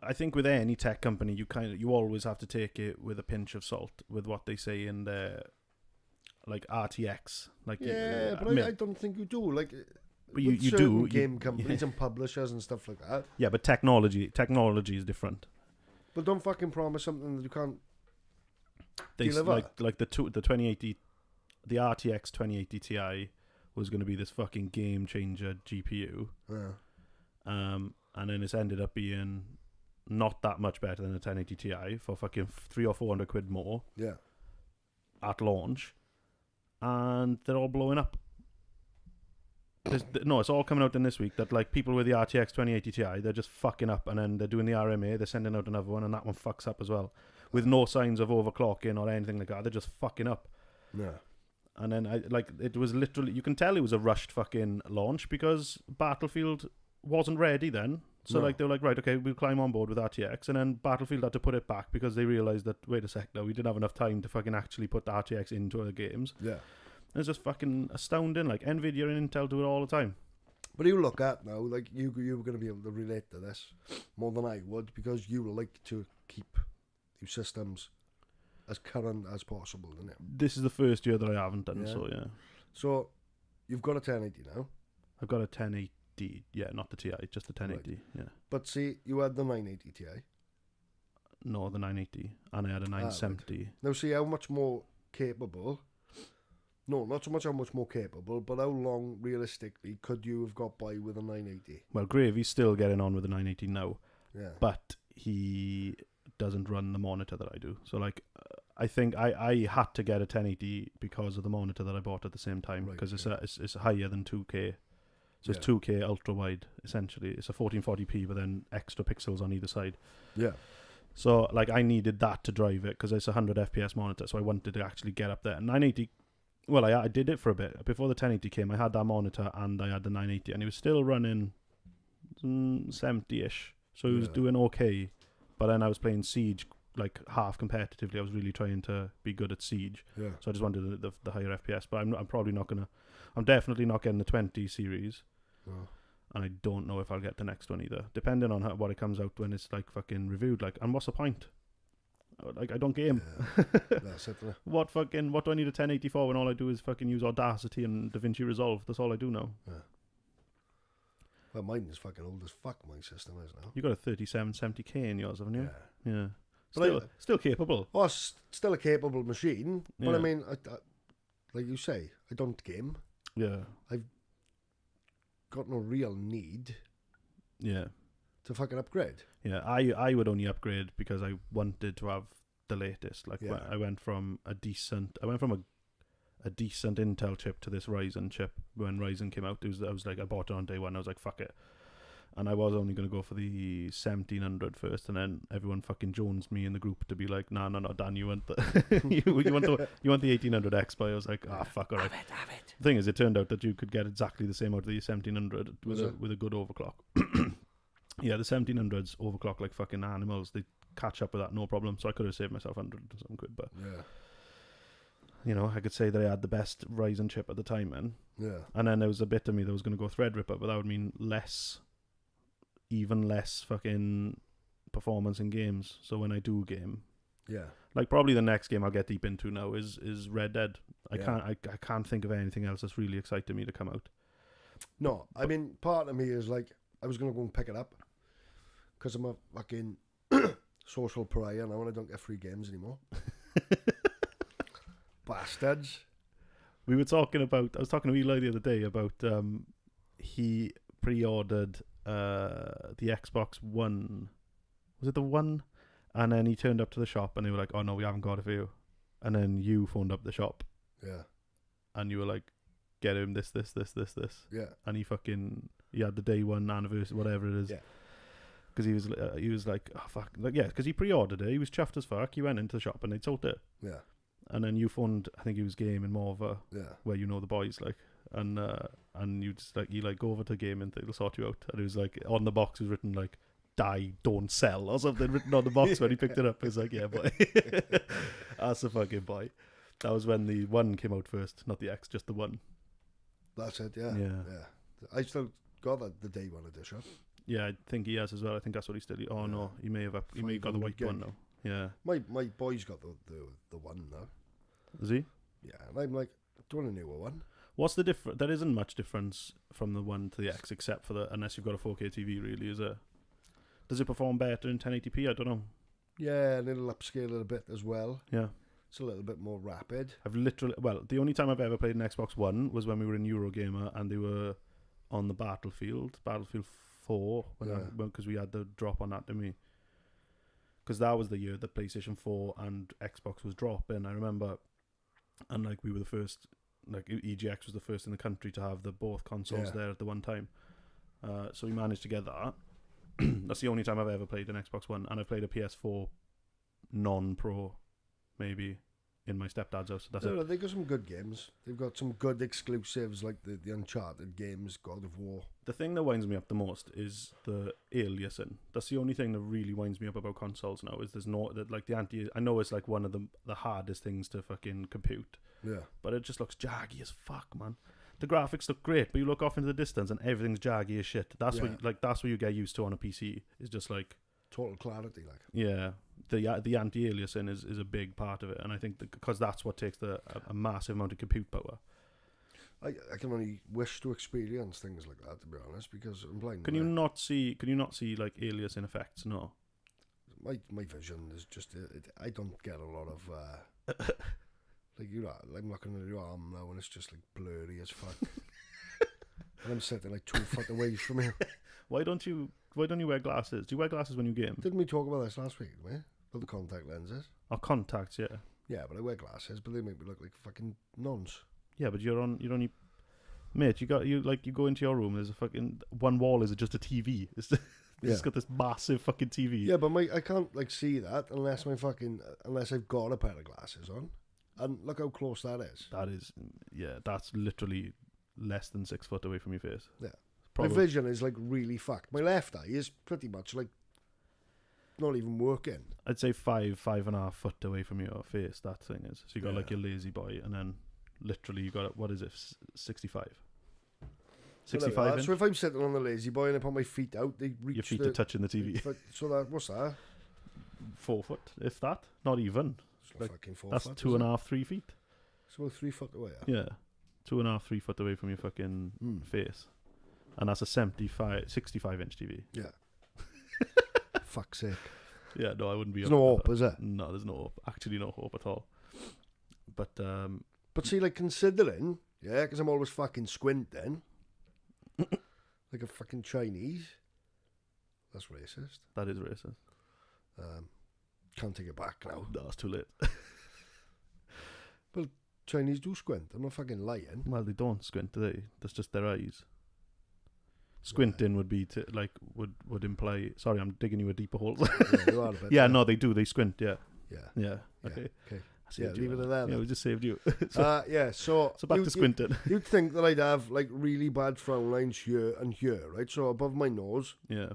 I think with any tech company, you always have to take it with a pinch of salt with what they say in their, like, RTX. Like, I don't think you do. Like, but you do. Game companies and publishers and stuff like that. Yeah, but technology is different. But don't fucking promise something that you can't deliver. Like the 2080, the RTX 2080 Ti was going to be this fucking game changer GPU. Yeah. And then it's ended up being not that much better than the 1080 Ti for fucking 300 or 400 quid more. Yeah. At launch, and they're all blowing up. It's all coming out in this week that, like, people with the RTX 2080 Ti, they're just fucking up, and then they're doing the RMA, they're sending out another one, and that one fucks up as well, with no signs of overclocking or anything like that. They're just fucking up. Yeah. And then it was literally, you can tell it was a rushed fucking launch because Battlefield wasn't ready then. So they were like, right, okay, we'll climb on board with RTX, and then Battlefield had to put it back because they realised that, wait a sec, no, we didn't have enough time to fucking actually put the RTX into the games. Yeah. It's just fucking astounding. Like, Nvidia and Intel do it all the time. But you look at now, like, you're going to be able to relate to this more than I would, because you like to keep your systems as current as possible, isn't it? This is the first year that I haven't done, so yeah. So, you've got a 1080 now. I've got a 1080, yeah, not the Ti, just the 1080, right. Yeah. But see, you had the 980 Ti. No, the 980, and I had a 970. Right. Now see how much more capable... No, not so much how much more capable, but how long, realistically, could you have got by with a 980? Well, Gravy's still getting on with the 980 now. Yeah. But he doesn't run the monitor that I do. So, like, I think I had to get a 1080 because of the monitor that I bought at the same time, because it's higher than 2K. So it's 2K ultra wide, essentially. It's a 1440p, but then extra pixels on either side. Yeah. So, like, I needed that to drive it because it's a 100 FPS monitor, so I wanted to actually get up there. 980... Well, I did it for a bit. Before the 1080 came, I had that monitor and I had the 980, and it was still running 70-ish. So it was doing okay. But then I was playing Siege, like, half competitively. I was really trying to be good at Siege. Yeah. So I just wanted the higher FPS. But I'm probably not going to... I'm definitely not getting the 20 series. Oh. And I don't know if I'll get the next one either. Depending on what it comes out when it's, like, fucking reviewed. Like, and what's the point? Like, I don't game. Yeah. That's it. What do I need a 1080 for when all I do is fucking use Audacity and DaVinci Resolve? That's all I do now. Yeah. Well, mine is fucking old as fuck, my system is now. You got a 3770K in yours, haven't you? Yeah. Yeah. Still capable. Oh, it's still a capable machine. But yeah. I mean, I, like you say, I don't game. Yeah. I've got no real need. Yeah. To fucking upgrade. Yeah, I would only upgrade because I wanted to have the latest. Like, I went from a decent Intel chip to this Ryzen chip when Ryzen came out. I bought it on day one. I was like, fuck it. And I was only going to go for the 1700 first, and then everyone fucking jonesed me in the group to be like, no, Dan, you want the you want the 1800X, but I was like, fuck, alright. Have it. The thing is, it turned out that you could get exactly the same out of the 1700 with a good overclock. Yeah, the 1700s overclock like fucking animals. They catch up with that, no problem. So I could have saved myself 100 or something quid, but you know, I could say that I had the best Ryzen chip at the time, man. Yeah. And then there was a bit of me that was going to go Threadripper, but that would mean even less fucking performance in games. So when I do game, like, probably the next game I'll get deep into now is Red Dead. I can't think of anything else that's really excited me to come out. No, I mean, part of me is like, I was going to go and pick it up because I'm a fucking social pariah now and I don't get free games anymore. Bastards. I was talking to Eli the other day about he pre-ordered the Xbox One. Was it the One? And then he turned up to the shop and they were like, oh no, we haven't got it for you. And then you phoned up the shop Yeah. and you were like, get him this. Yeah. And he had the day one anniversary, whatever it is. Yeah. Because he was like, oh fuck, like, yeah, because he pre-ordered it. He was chuffed as fuck. He went into the shop and they sold it. Yeah. And then you phoned, I think he was gaming Morva, Yeah. where you know the boys, like, and you just like, you like go over to game and they'll sort you out. And it was like on the box was written like, die, don't sell, or something written on the box when he picked it up. It was like, yeah, boy, that's a fucking boy. That was when the 1 came out first, not the X, just the 1. That's it. Yeah. Yeah. Yeah. I still got that the day one edition. Yeah, I think he has as well. I think that's what he still. Oh no, he may have got the white one now. Yeah. My boy's got the one now. Is he? Yeah, and I'm like, do you want a newer one? What's the difference? There isn't much difference from the 1 to the X, except for unless you've got a 4K TV, really, is it? Does it perform better in 1080p? I don't know. Yeah, and it'll upscale it a bit as well. Yeah. It's a little bit more rapid. The only time I've ever played an Xbox One was when we were in Eurogamer and they were on the Battlefield 4, because we had the drop on that, didn't we? Because that was the year that PlayStation 4 and Xbox was dropping, I remember. And like we were the first, like EGX was the first in the country to have both consoles there at the one time. So we managed to get that. That's the only time I've ever played an Xbox One, and I played a PS4 non-pro, maybe, in my stepdad's house. That's it. They've got some good games. They've got some good exclusives like the Uncharted games, God of War. The thing that winds me up the most is the aliasing. That's the only thing that really winds me up about consoles now. Is there's no that like the anti. I know it's like one of the hardest things to fucking compute. Yeah. But it just looks jaggy as fuck, man. The graphics look great, but you look off into the distance and everything's jaggy as shit. That's what you get used to on a PC. Is just like total clarity, like. Yeah, the anti-aliasing is a big part of it, and I think because that's what takes a massive amount of compute power. I can only wish to experience things like that, to be honest, because I'm blind. Can you not see like aliasing effects? No. My vision is just I don't get a lot of like I'm looking at your arm now and it's just like blurry as fuck. And I'm sitting like 2 foot away from you. Why don't you wear glasses? Do you wear glasses when you game? Didn't we talk about this last week, didn't we? About the contact lenses. Oh, contacts, yeah. Yeah, but I wear glasses, but they make me look like fucking nonce. Yeah, but you're only mate, you go into your room, there's a fucking one wall is just a TV. It's got this massive fucking TV. Yeah, but I can't like see that unless I've got a pair of glasses on. And look how close that is. That is, yeah, that's literally less than 6 foot away from your face. Yeah. My vision is like really fucked. My left eye is pretty much like not even working. I'd say 5.5 foot away from your face, that thing is. So you got like your lazy boy, and then literally you got, what is it, 65? 65 inch? So if I'm sitting on the lazy boy and I put my feet out, they reach your feet are touching the TV. So what's that? 4 foot, if that. Not even. Like, fucking 4 that's foot, 2.5, 3 feet. It's about 3 foot away. Yeah. 2.5, 3 foot away from your fucking face. And that's a 65 inch TV. Yeah. Fuck's sake. Yeah, no, I wouldn't be. There's no hope, is there? No, there's no hope. Actually, no hope at all. But see, like, considering, yeah, because I'm always fucking squinting, like a fucking Chinese. That's racist. That is racist. Can't take it back now. No, it's too late. Well, Chinese do squint. I'm not fucking lying. Well, they don't squint, do they? That's just their eyes. Squinting would be would imply. Sorry, I'm digging you a deeper hole. Yeah, you are a bit, yeah, no, they do. They squint. Yeah. Yeah. Okay. Yeah, leave it at that. Yeah, we just saved you. So back to squinting. You'd think that I'd have like really bad frown lines here and here, right? So above my nose. Yeah.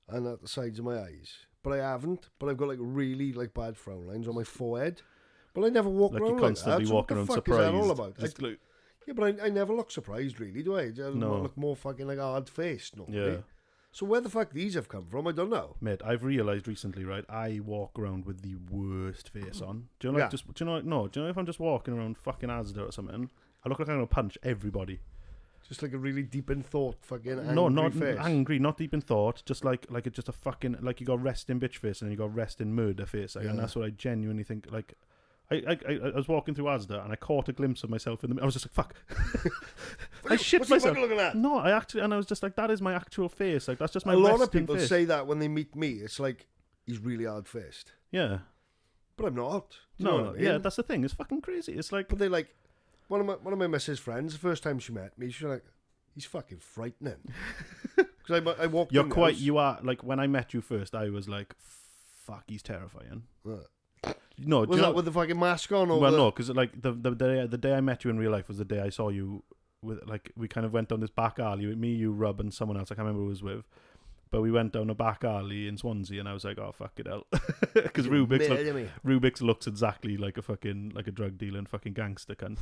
And at the sides of my eyes. But I haven't. But I've got like really like bad frown lines on my forehead. But I never walk around like that. Constantly walking around surprised. Is that all about? Yeah, but I never look surprised, really, do I? No. Look more fucking like hard-faced, normally. Yeah. So where the fuck these have come from, I don't know. Mate, I've realised recently, right, I walk around with the worst face on. Do you know, do you know if I'm just walking around fucking Asda or something, I look like I'm going to punch everybody. Just like a really deep in thought fucking angry No, not face. Angry, not deep in thought, just like it's just a fucking, like you got resting bitch face and then you got resting murder face, like, and that's what I genuinely think, like, I was walking through Asda and I caught a glimpse of myself in the mirror. I was just like, fuck. I shit What's myself. What's looking at? No, I was just like, that is my actual face. Like, that's just my A lot of resting people face. say that when they meet me. It's like, he's really hard-faced. Yeah. But I'm not. Do you know No, what I mean? yeah, that's the thing. It's fucking crazy. It's like, But they like, one of my missus' friends, the first time she met me, she was like, he's fucking frightening. Because I walked you're in the quite, house. you are, like, when I met you first, I was like, fuck, he's terrifying. Uh, No, do Was you that know, with the fucking mask on? Or well, the, no, because like the day I met you in real life was the day I saw you with, like, we kind of went down this back alley with me, you, Rub, and someone else. I can't remember who it was with, but we went down a back alley in Swansea, and I was like, oh fuck it hell, because You Rubik's murder me. Rubik's looks exactly like a fucking like a drug dealer and fucking gangster cunt.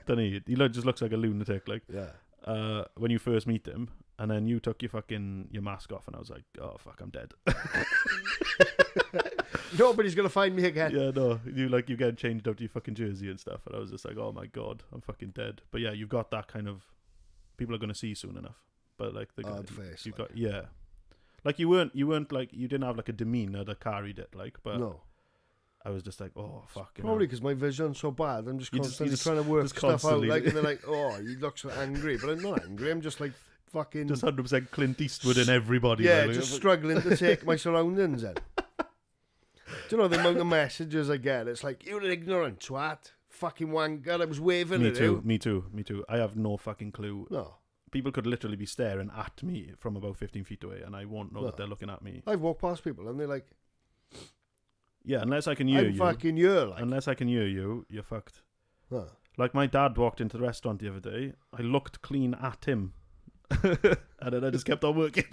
Doesn't he? He just looks like a lunatic. Like Yeah. when you first meet him, and then you took your mask off, and I was like, oh fuck, I'm dead. Nobody's gonna find me again. Yeah, no, you get changed out to your fucking jersey and stuff, and I was just like, oh my god, I'm fucking dead. But yeah, you've got that kind of, people are gonna see soon enough. But like the Hard face. you've Like. got, yeah, like you weren't like, you didn't have like a demeanor that carried it, like. But No. I was just like, oh fuck. Probably because my vision's so bad. I'm just You constantly just- trying to work just stuff out. constantly- Like, and they're like, oh, you look so angry. But I'm not angry. I'm just like fucking... Just 100% Clint Eastwood in everybody. yeah, like, just struggling to take my surroundings in. Do you know the amount of messages I get? It's like, you're an ignorant twat. Fucking wanker. I was waving me at too, you. me too, me too. I have no fucking clue. No. People could literally be staring at me from about 15 feet away, and I won't know No. that they're looking at me. I've walked past people and they're like, Yeah, unless I can hear I'm you. fucking you. Like, Unless I can hear you, you're fucked. no. Like my dad walked into the restaurant the other day. I looked clean at him. And then I just kept on working.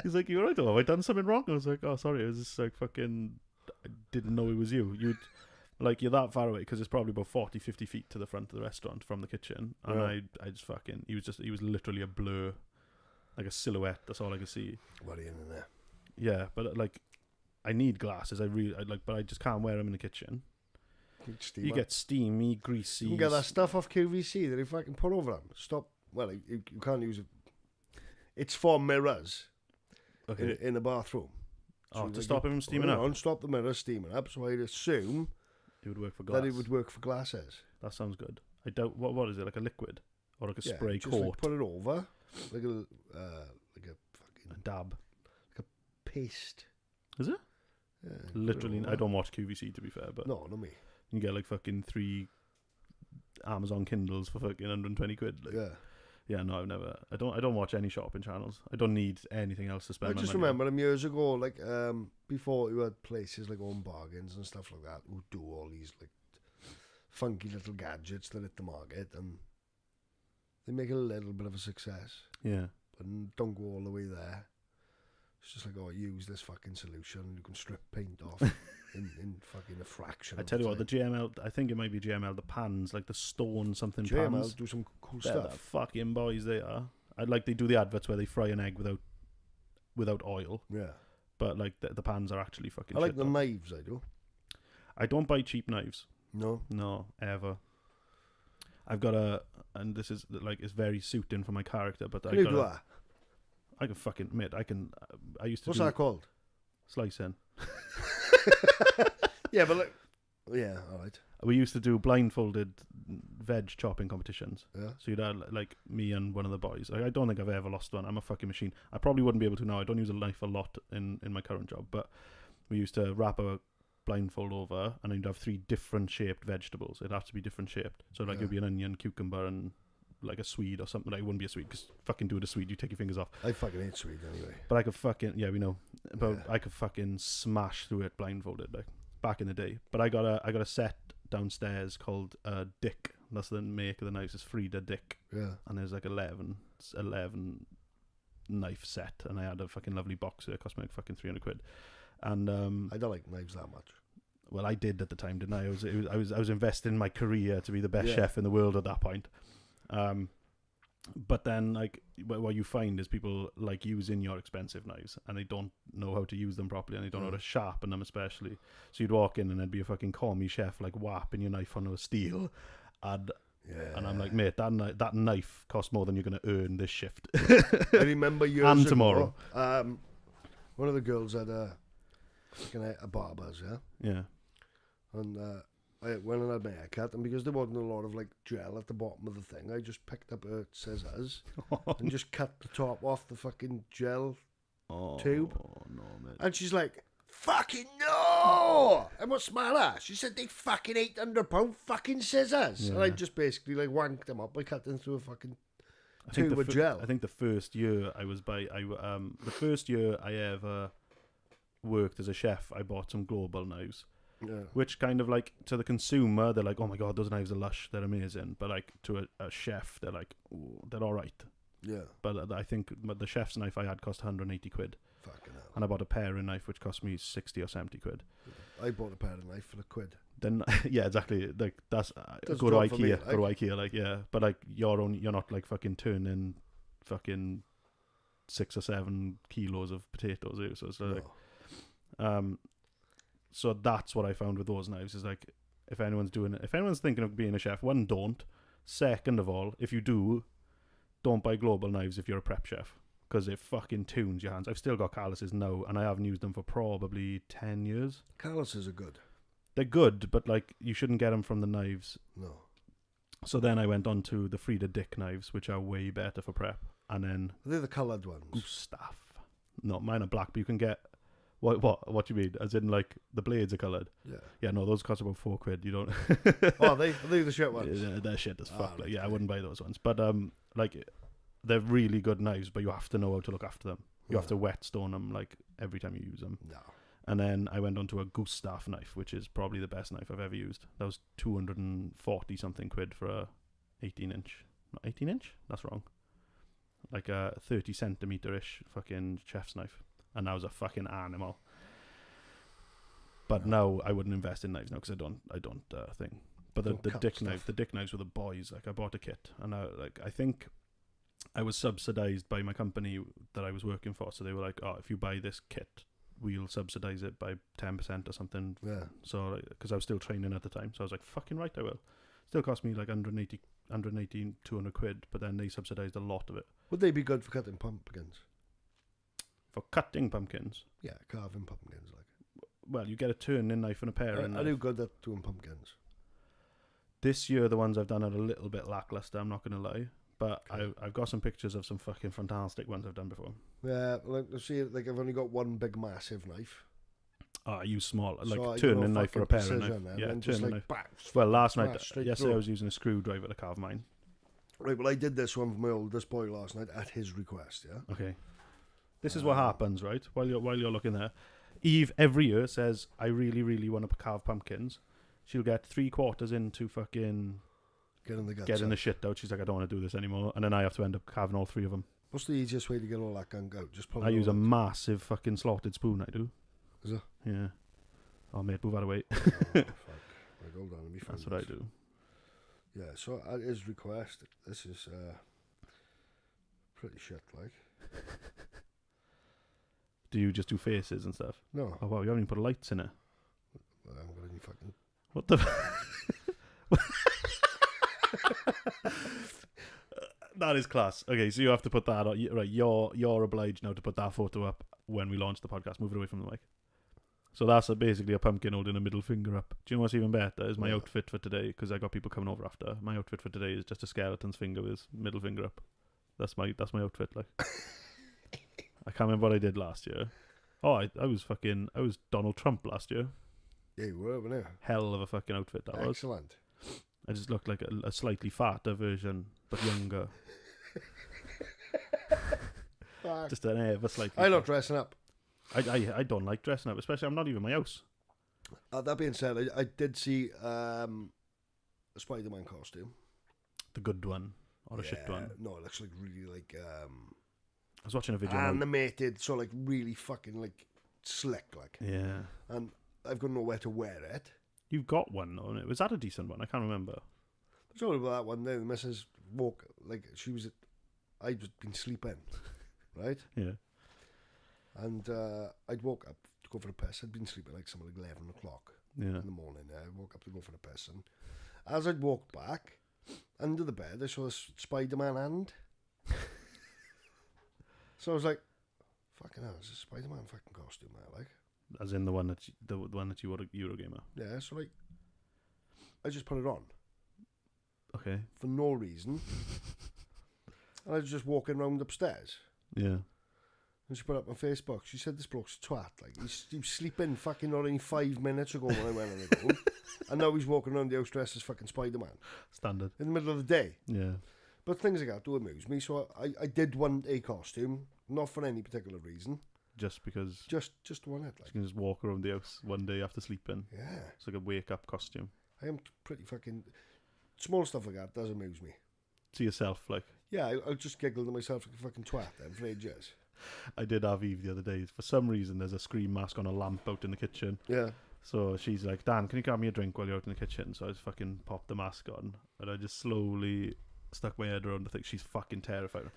He's like, "You alright? Have I done something wrong?" I was like, "Oh, sorry. I was just like fucking, I didn't know it was you. You'd like, you're that far away, because it's probably about 40, 50 feet to the front of the restaurant from the kitchen." And Yeah. I just fucking, he was literally a blur, like a silhouette. That's all I could see. What are you in there? Yeah, but like, I need glasses. I like, but I just can't wear them in the kitchen. You get steamy, greasy. You can get that stuff off QVC that if I can put over them. Stop. Well, you can't use it. It's for mirrors Okay. in the bathroom. Oh, like to stop it from steaming hold up. on, stop the mirror steaming up. So I'd assume It would work for glass. that it would work for glasses. That sounds good. I doubt. What is it? Like a liquid or like a Yeah, spray just coat? like put it over like a fucking A dab. paste. Is it? Yeah, put it Literally, over. I don't watch QVC to be fair, but No, not me. you can get like fucking 3 Amazon Kindles for fucking 120 quid. Like, Yeah. yeah, no, I've never. I don't watch any shopping channels. I don't need anything else to spend I my just money on. remember them years ago, like before you had places like Home Bargains and stuff like that who do all these like funky little gadgets that hit the market and they make a little bit of a success, Yeah. but don't go all the way there. It's just like, oh, use this fucking solution and you can strip paint off in fucking a fraction. I of tell you what, the time. GML. I think it might be GML. The pans, like the stone something JML pans. do some cool They're the stuff. fucking boys they are. I like they do the adverts where they fry an egg without oil, Yeah, but like the pans are actually fucking. I like shit the though. knives. I do. I don't buy cheap knives. No, No, ever. I've got a, and this is like, it's very suiting for my character, but can I you got do a, that? I can fucking admit, I used to What's do that called? slicing. Yeah, but like, yeah, all right. We used to do blindfolded veg chopping competitions. Yeah, So you'd have like me and one of the boys. I don't think I've ever lost one. I'm a fucking machine. I probably wouldn't be able to now. I don't use a knife a lot in my current job, but we used to wrap a blindfold over, and then you'd have 3 different shaped vegetables. It'd have to be different shaped. So like Yeah. it'd be an onion, cucumber, and like a swede or something. Like, it wouldn't be a swede, because fucking do it a swede, you take your fingers off. I fucking hate sweet anyway. But I could fucking, yeah, we know. But Yeah. I could fucking smash through it blindfolded, like back in the day. But I got a set downstairs called Dick. That's the make of the knives. It's Frida Dick, Yeah. and there's like 11 knife set, and I had a fucking lovely box. It cost me like fucking 300 quid. And I don't like knives that much. well, I did at the time, didn't I? I was investing in my career to be the best Yeah. chef in the world at that point. But then, like, what you find is people like using your expensive knives, and they don't know how to use them properly, and they don't know how to sharpen them, especially. So you'd walk in, and there'd be a fucking commie chef like whapping your knife on a steel, and Yeah. I'm like, mate, that knife costs more than you're gonna earn this shift. I remember years And ago, tomorrow. one of the girls had a barber's, yeah, Yeah. and I went and had my haircut, and because there wasn't a lot of like gel at the bottom of the thing, I just picked up her scissors and just cut the top off the fucking gel Oh tube. no, mate. And she's like, fucking no! And what's the matter? She said they fucking £800 fucking scissors. Yeah. And I just basically like wanked them up by cutting through a fucking I think tube of gel. I think the first year the first year I ever worked as a chef, I bought some Global knives, Yeah. which kind of like to the consumer, they're like, oh my god, those knives are lush, they're amazing. But like to a chef, they're like, ooh, they're all right. Yeah. But I think the chef's knife I had cost 180 quid, Fucking hell. and I bought a paring knife which cost me 60 or 70 quid. I bought a pair of knife for £1. Then yeah, exactly. Like that's Does go to drop for me, IKEA, go to IKEA, like yeah. But like you're not like fucking turning fucking 6 or 7 kilos of potatoes out. So it's like, No. so that's what I found with those knives is like if anyone's thinking of being a chef, one, don't. Second of all, if you do, don't buy Global knives if you're a prep chef, because it fucking tunes your hands. I've still got calluses now, and I haven't used them for probably 10 years. Calluses are good. They're good, but like you shouldn't get them from the knives. No. So then I went on to the Frida Dick knives, which are way better for prep, and then They're the coloured ones. Gustav. No, mine are black, but you can get what do you mean? As in like the blades are coloured? Yeah. Yeah, no, those cost about £4. You don't. Oh, they're the shit ones. Yeah, they're shit as fuck. Ah, Like, yeah, I okay. wouldn't buy those ones. But like they're really good knives, but you have to know how to look after them. You have to whetstone them like every time you use them. No. And then I went on to a Gustav knife, which is probably the best knife I've ever used. That was 240 something quid for a 18-inch. Not 18-inch? That's wrong. Like a 30 centimeter-ish fucking chef's knife. And that was a fucking animal. But now I wouldn't invest in knives now because I don't think. But the Don't cut dick stuff. knife, the dick knives were the boys. Like I bought a kit, and I think I was subsidized by my company that I was working for. So they were like, oh, if you buy this kit, we'll subsidize it by 10% or something. Yeah. So because I was still training at the time, so I was like, fucking right, I will. Still cost me like 180, 200 quid, but then they subsidized a lot of it Would they be good for cutting pumpkins? for cutting pumpkins. Yeah, carving pumpkins. Like Well, you get a turning knife and a paring I knife. do good at doing pumpkins. This year, the ones I've done are a little bit lackluster, I'm not going to lie. But Okay. I've got some pictures of some fucking fantastic ones I've done before. Yeah, like see, like I've only got one big massive knife. Oh, I use small, like So I turning got a knife for a fucking paring knife. precision then, Yeah, and just turning like knife. bang, Well, last smash night, straight yesterday I through. was using a screwdriver to carve mine. Right, well, I did this one for my oldest boy last night at his request. Yeah. Okay. This is what happens, right? While you're looking there, Eve every year says, "I really, really want to carve pumpkins." She'll get 3/4 into fucking Getting the guts. getting out. the shit out. She's like, "I don't want to do this anymore," and then I have to end up carving all 3 of them. What's the easiest way to get all that gunk out? Just pull. I it use a all out. massive fucking slotted spoon. I do. Is it? Yeah. Oh mate, move that away. Oh, fuck. Right, hold on. Let me find That's what I this. do. Yeah. So at his request, this is pretty shit. Like. Do you just do faces and stuff? No, Oh wow, you haven't even put lights in it. I haven't got any fucking. What the? That is class. Okay, so you have to put that on. Right, you're obliged now to put that photo up when we launch the podcast. Move it away from the mic. So that's basically a pumpkin holding a middle finger up. Do you know what's even better? Is my Yeah. outfit for today, because I got people coming over after. My outfit for today is just a skeleton's finger with his middle finger up. That's my outfit. Like, I can't remember what I did last year. Oh, I was Donald Trump last year. Yeah, you were, weren't you? Hell of a fucking outfit that was. Excellent. I just looked like a slightly fatter version, but younger. Fuck. Just an ever slightly. I love dressing up. I don't like dressing up, especially I'm not even in my house. That being said, I did see a Spider-Man costume. The good one or a shit one. No, it looks like really like I was watching a video. animated, so like really fucking like slick, like. Yeah, And I've got nowhere to wear it. you've got one though. Was that a decent one? I can't remember. There's only about that one day. The missus woke like she was. I'd just been sleeping, right? Yeah. And I'd woke up to go for a piss. I'd been sleeping like something like 11 o'clock Yeah. in the morning. I woke up to go for a piss, and as I'd walked back under the bed, I saw a Spider-Man hand. So I was like, "Fucking hell, it's a Spider-Man fucking costume there, like." As in the one that you were a Eurogamer. Yeah, so like, I just put it on Okay. for no reason, and I was just walking around upstairs. Yeah. And she put up on Facebook, she said this bloke's a twat. Like, he was sleeping fucking only 5 minutes ago when I went on the go. And now he's walking around the house dressed as fucking Spider-Man. Standard. In the middle of the day. Yeah. But things like that do amuse me, so I did want a costume, not for any particular reason. Just because Just want it. you Like. can just walk around the house one day after sleeping. Yeah. It's like a wake-up costume. I am pretty fucking... Small stuff like that does amuse me. To yourself, like. Yeah, I'll just giggle to myself like a fucking twat then for ages. I did have Eve the other day. For some reason, there's a scream mask on a lamp out in the kitchen. Yeah. So she's like, Dan, can you grab me a drink while you're out in the kitchen? So I just fucking popped the mask on. And I just slowly stuck my head around. I think she's fucking terrified.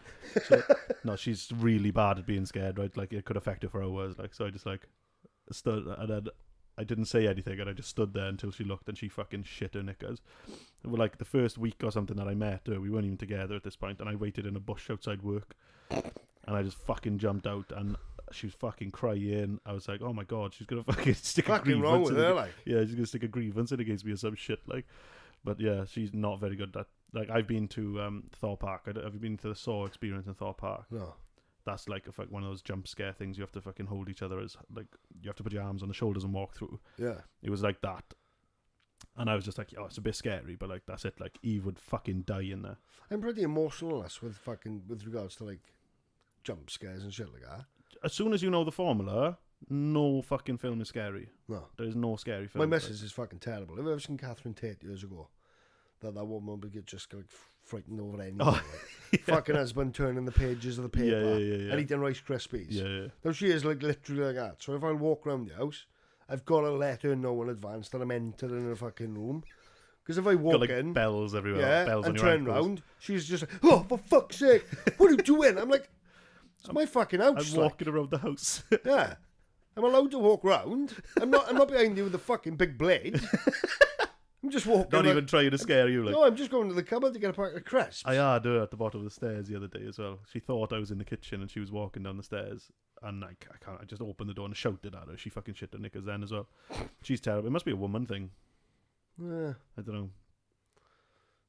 No, she's really bad at being scared, right? Like, it could affect her for hours. Like, so I just, like, stood, and then I didn't say anything, and I just stood there until she looked, and she fucking shit her knickers. Well, like, the first week or something that I met her, we weren't even together at this point, and I waited in a bush outside work, and I just fucking jumped out, and she was fucking crying. I was like, oh my god, she's gonna fucking stick a Fucking wrong grievance with in her, like. yeah, she's gonna stick a grievance in against me or some shit, like. But yeah, she's not very good at. Like, I've been to Thor Park. Have you been to the Saw experience in Thor Park? No. That's like one of those jump scare things. You have to fucking hold each other as, like, you have to put your arms on the shoulders and walk through. Yeah. It was like that. And I was just like, oh, it's a bit scary, but, like, that's it. Like, Eve would fucking die in there. I'm pretty emotionless with regards to, like, jump scares and shit like that. As soon as you know the formula, no fucking film is scary. No. There is no scary film. My missus is fucking terrible. Have you ever seen Catherine Tate years ago? That woman would get just, like, frightened over anything. Oh, like. yeah. Fucking husband turning the pages of the paper Yeah. and eating Rice Krispies. Yeah. Now she is, like, literally like that. So if I walk around the house, I've got to let her know in advance that I'm entering a fucking room. Because if I walk Got, like, in, bells everywhere. yeah, Bells and on your turn ankles. round, she's just like, oh, for fuck's sake, what are you doing? I'm like, it's my fucking house. I'm walking around the house. Yeah. I'm allowed to walk round. I'm not behind you with a fucking big blade. I'm just walking. Not even trying to scare you, like. No, I'm just going to the cupboard to get a pack of crisps. I had her at the bottom of the stairs the other day as well. She thought I was in the kitchen and she was walking down the stairs. And I just opened the door and shouted at her. She fucking shit her knickers then as well. She's terrible. It must be a woman thing. Yeah. I don't know.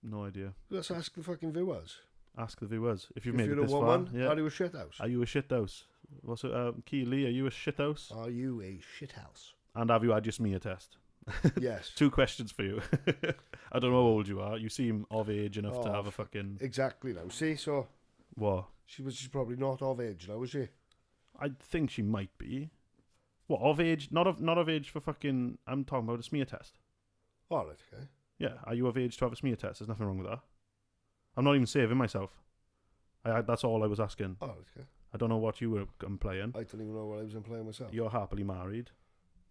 No idea. Let's ask the fucking viewers. Ask the viewers. If you've If made you're it a this woman, far. Yeah. are you a shithouse? Are you a shit house? What's it? Keely, are you a shit house? Are you a shithouse? And have you had your smear test? Yes. 2 questions for you. I don't know how old you are. You seem of age enough to Oh, have a fucking... Exactly now. See, so What? she's probably not of age now, is she? I think she might be. What, of age? Not of age for fucking... I'm talking about a smear test. All right, okay. Yeah, are you of age to have a smear test? There's nothing wrong with that. I'm not even saving myself. That's all I was asking. All right, okay. I don't know what you were implying. I don't even know what I was implying myself. You're happily married.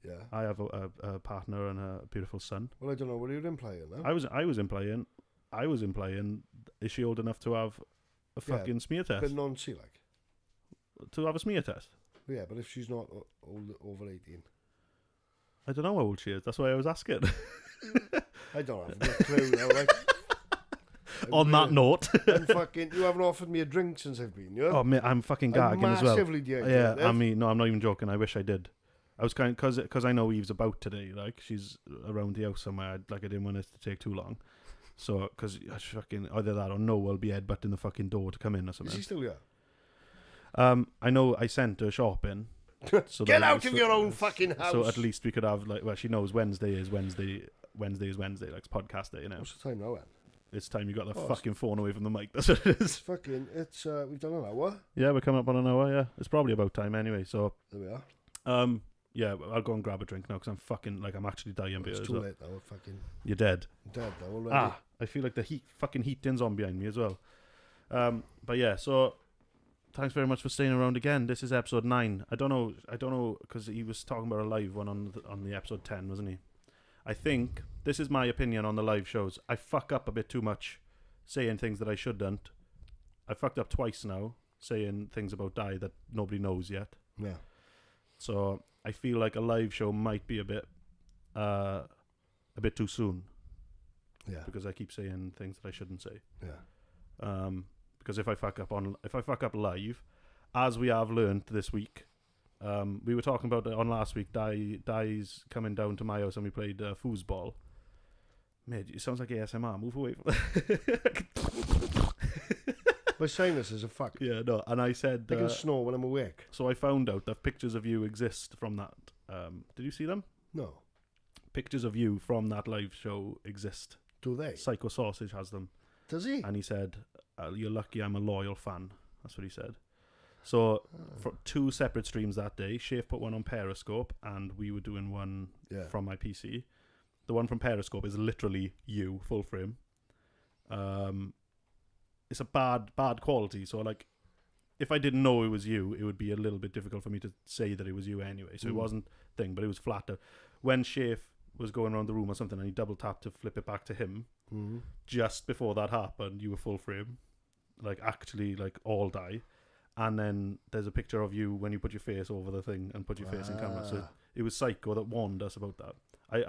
Yeah. I have a partner and a beautiful son. Well, I don't know what you're implying now. I was implying. Is she old enough to have a Yeah, fucking smear test? But non-C, like. To have a smear test? Yeah, but if she's not over 18. I don't know how old she is. That's why I was asking. I don't have a clue now, like. On that note. You haven't offered me a drink since I've been here. Oh, mate, I'm fucking gagging I'm as well. massively dehydrated. Yeah, no, I'm not even joking. I wish I did. I was kind of, because I know Eve's about today. Like, she's around the house somewhere. I didn't want it to take too long. So, because fucking either that or no, I'll be headbutting the fucking door to come in or Is something. he still here? I know I sent her shopping. So Get out of your own fucking house. So at least we could have, like, well, she knows Wednesday is Wednesday, like it's podcast day, you know. What's the time now, Ann? It's time you got the Oh, fucking phone away from the mic. That's what it is. We've done an hour. Yeah, we're coming up on an hour. Yeah, it's probably about time anyway. So, There we are. yeah, I'll go and grab a drink now because I'm fucking, like, I'm actually dying. It's beer too as well. late now. Fucking You're dead. dead now already. Ah, I feel like the fucking heat tin's on behind me as well. But yeah, so thanks very much for staying around again. This is episode 9. I don't know, because he was talking about a live one on the episode 10, wasn't he? I think this is my opinion on the live shows. I fuck up a bit too much, saying things that I shouldn't. I fucked up twice now, saying things about Die that nobody knows yet. Yeah. So I feel like a live show might be a bit too soon. Yeah. Because I keep saying things that I shouldn't say. Yeah. Because if I fuck up live, as we have learned this week, we were talking about it on last week. Dai's coming down to my house and we played foosball. Mate, it sounds like ASMR. Move away from My sinus is a fuck. Yeah, no. And I said, I can snore when I'm awake. so I found out that pictures of you exist from that. Did you see them? No. Pictures of you from that live show exist. Do they? Psycho Sausage has them. Does he? And he said, you're lucky I'm a loyal fan. That's what he said. So, for 2 separate streams that day, Shafe put one on Periscope, and we were doing one Yeah. from my PC. The one from Periscope is literally you, full frame. It's a bad quality, so like, if I didn't know it was you, it would be a little bit difficult for me to say that it was you anyway, so it wasn't thing, but it was flatter. When Shafe was going around the room or something, and he double tapped to flip it back to him, just before that happened, you were full frame, like actually like all die. And then there's a picture of you when you put your face over the thing and put your face in camera. So it was Psycho that warned us about that.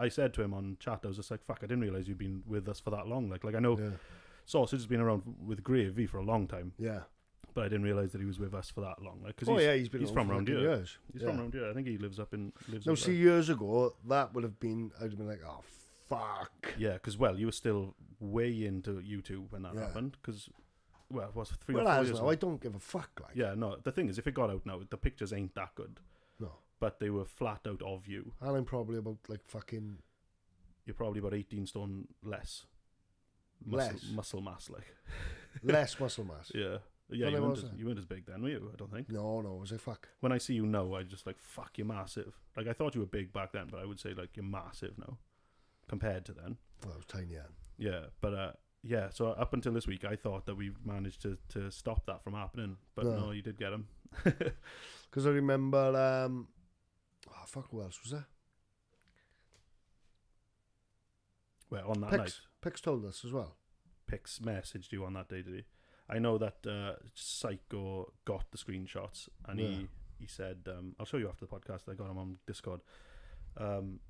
I said to him on chat, I was just like, fuck, I didn't realise you'd been with us for that long. Like I know Sausage has been around with Gravy for a long time. Yeah. But I didn't realise that he was with us for that long. Like, cause he's from around here. Years. He's from around here. I think he lives up in... No, see, years ago, that would have been... I'd have been like, oh, fuck. Yeah, because, well, you were still way into YouTube when that happened. Because, well, it was 3 or 4 years ago. I don't give a fuck, like. Yeah, no, the thing is, if it got out now, the pictures ain't that good. No. But they were flat out of you. And I'm probably about, like, fucking... You're probably about 18 stone less. Muscle mass, like. Less muscle mass. Yeah. Yeah, you weren't as big then, were you? I don't think. No, was I fuck? When I see you now, I just like, fuck, you're massive. Like, I thought you were big back then, but I would say, like, you're massive now. Compared to then. Well, I was tiny then. Yeah, but, yeah, so up until this week, I thought that we managed to stop that from happening. But no, you did get him. Because I remember, fuck, who else was there? Well, on that night. Pix told us as well. Pix messaged you on that day, did he? I know that Psycho got the screenshots, and he said, I'll show you after the podcast, I got him on Discord. And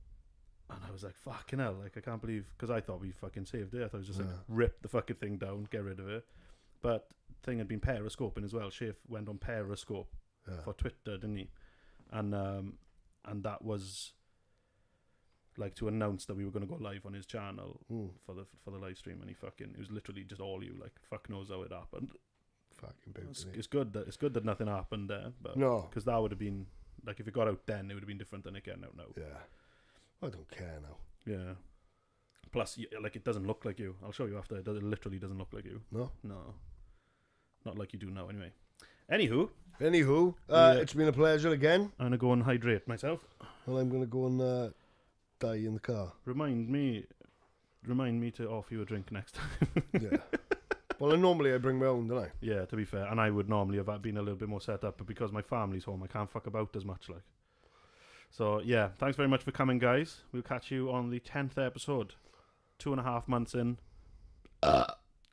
I was like, fucking hell, like, I can't believe, because I thought we fucking saved it. I thought it was just like, rip the fucking thing down, get rid of it. But thing had been periscoping as well. Shafe went on Periscope for Twitter, didn't he? And that was like to announce that we were going to go live on his channel for the live stream, and it was literally just all you, like, fuck knows how it happened. Fucking it's good that nothing happened there, but no, because that would have been like, if it got out then, it would have been different than it getting out now. Yeah, I don't care now. Yeah. Plus, like, it doesn't look like you. I'll show you after. It literally doesn't look like you. No, not like you do now. Anyway. Anywho, it's been a pleasure again. I'm gonna go and hydrate myself. Well, I'm gonna go and die in the car. Remind me to offer you a drink next time. Yeah. Well, normally I bring my own, don't I? Yeah, to be fair, and I would normally have been a little bit more set up, but because my family's home, I can't fuck about as much, like. So yeah, thanks very much for coming, guys. We'll catch you on the 10th episode. 2.5 months in.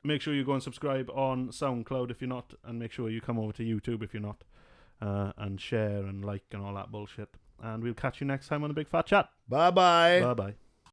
Make sure you go and subscribe on SoundCloud if you're not, and make sure you come over to YouTube if you're not, and share and like and all that bullshit. And we'll catch you next time on the Big Fat Chat. Bye bye. Bye bye.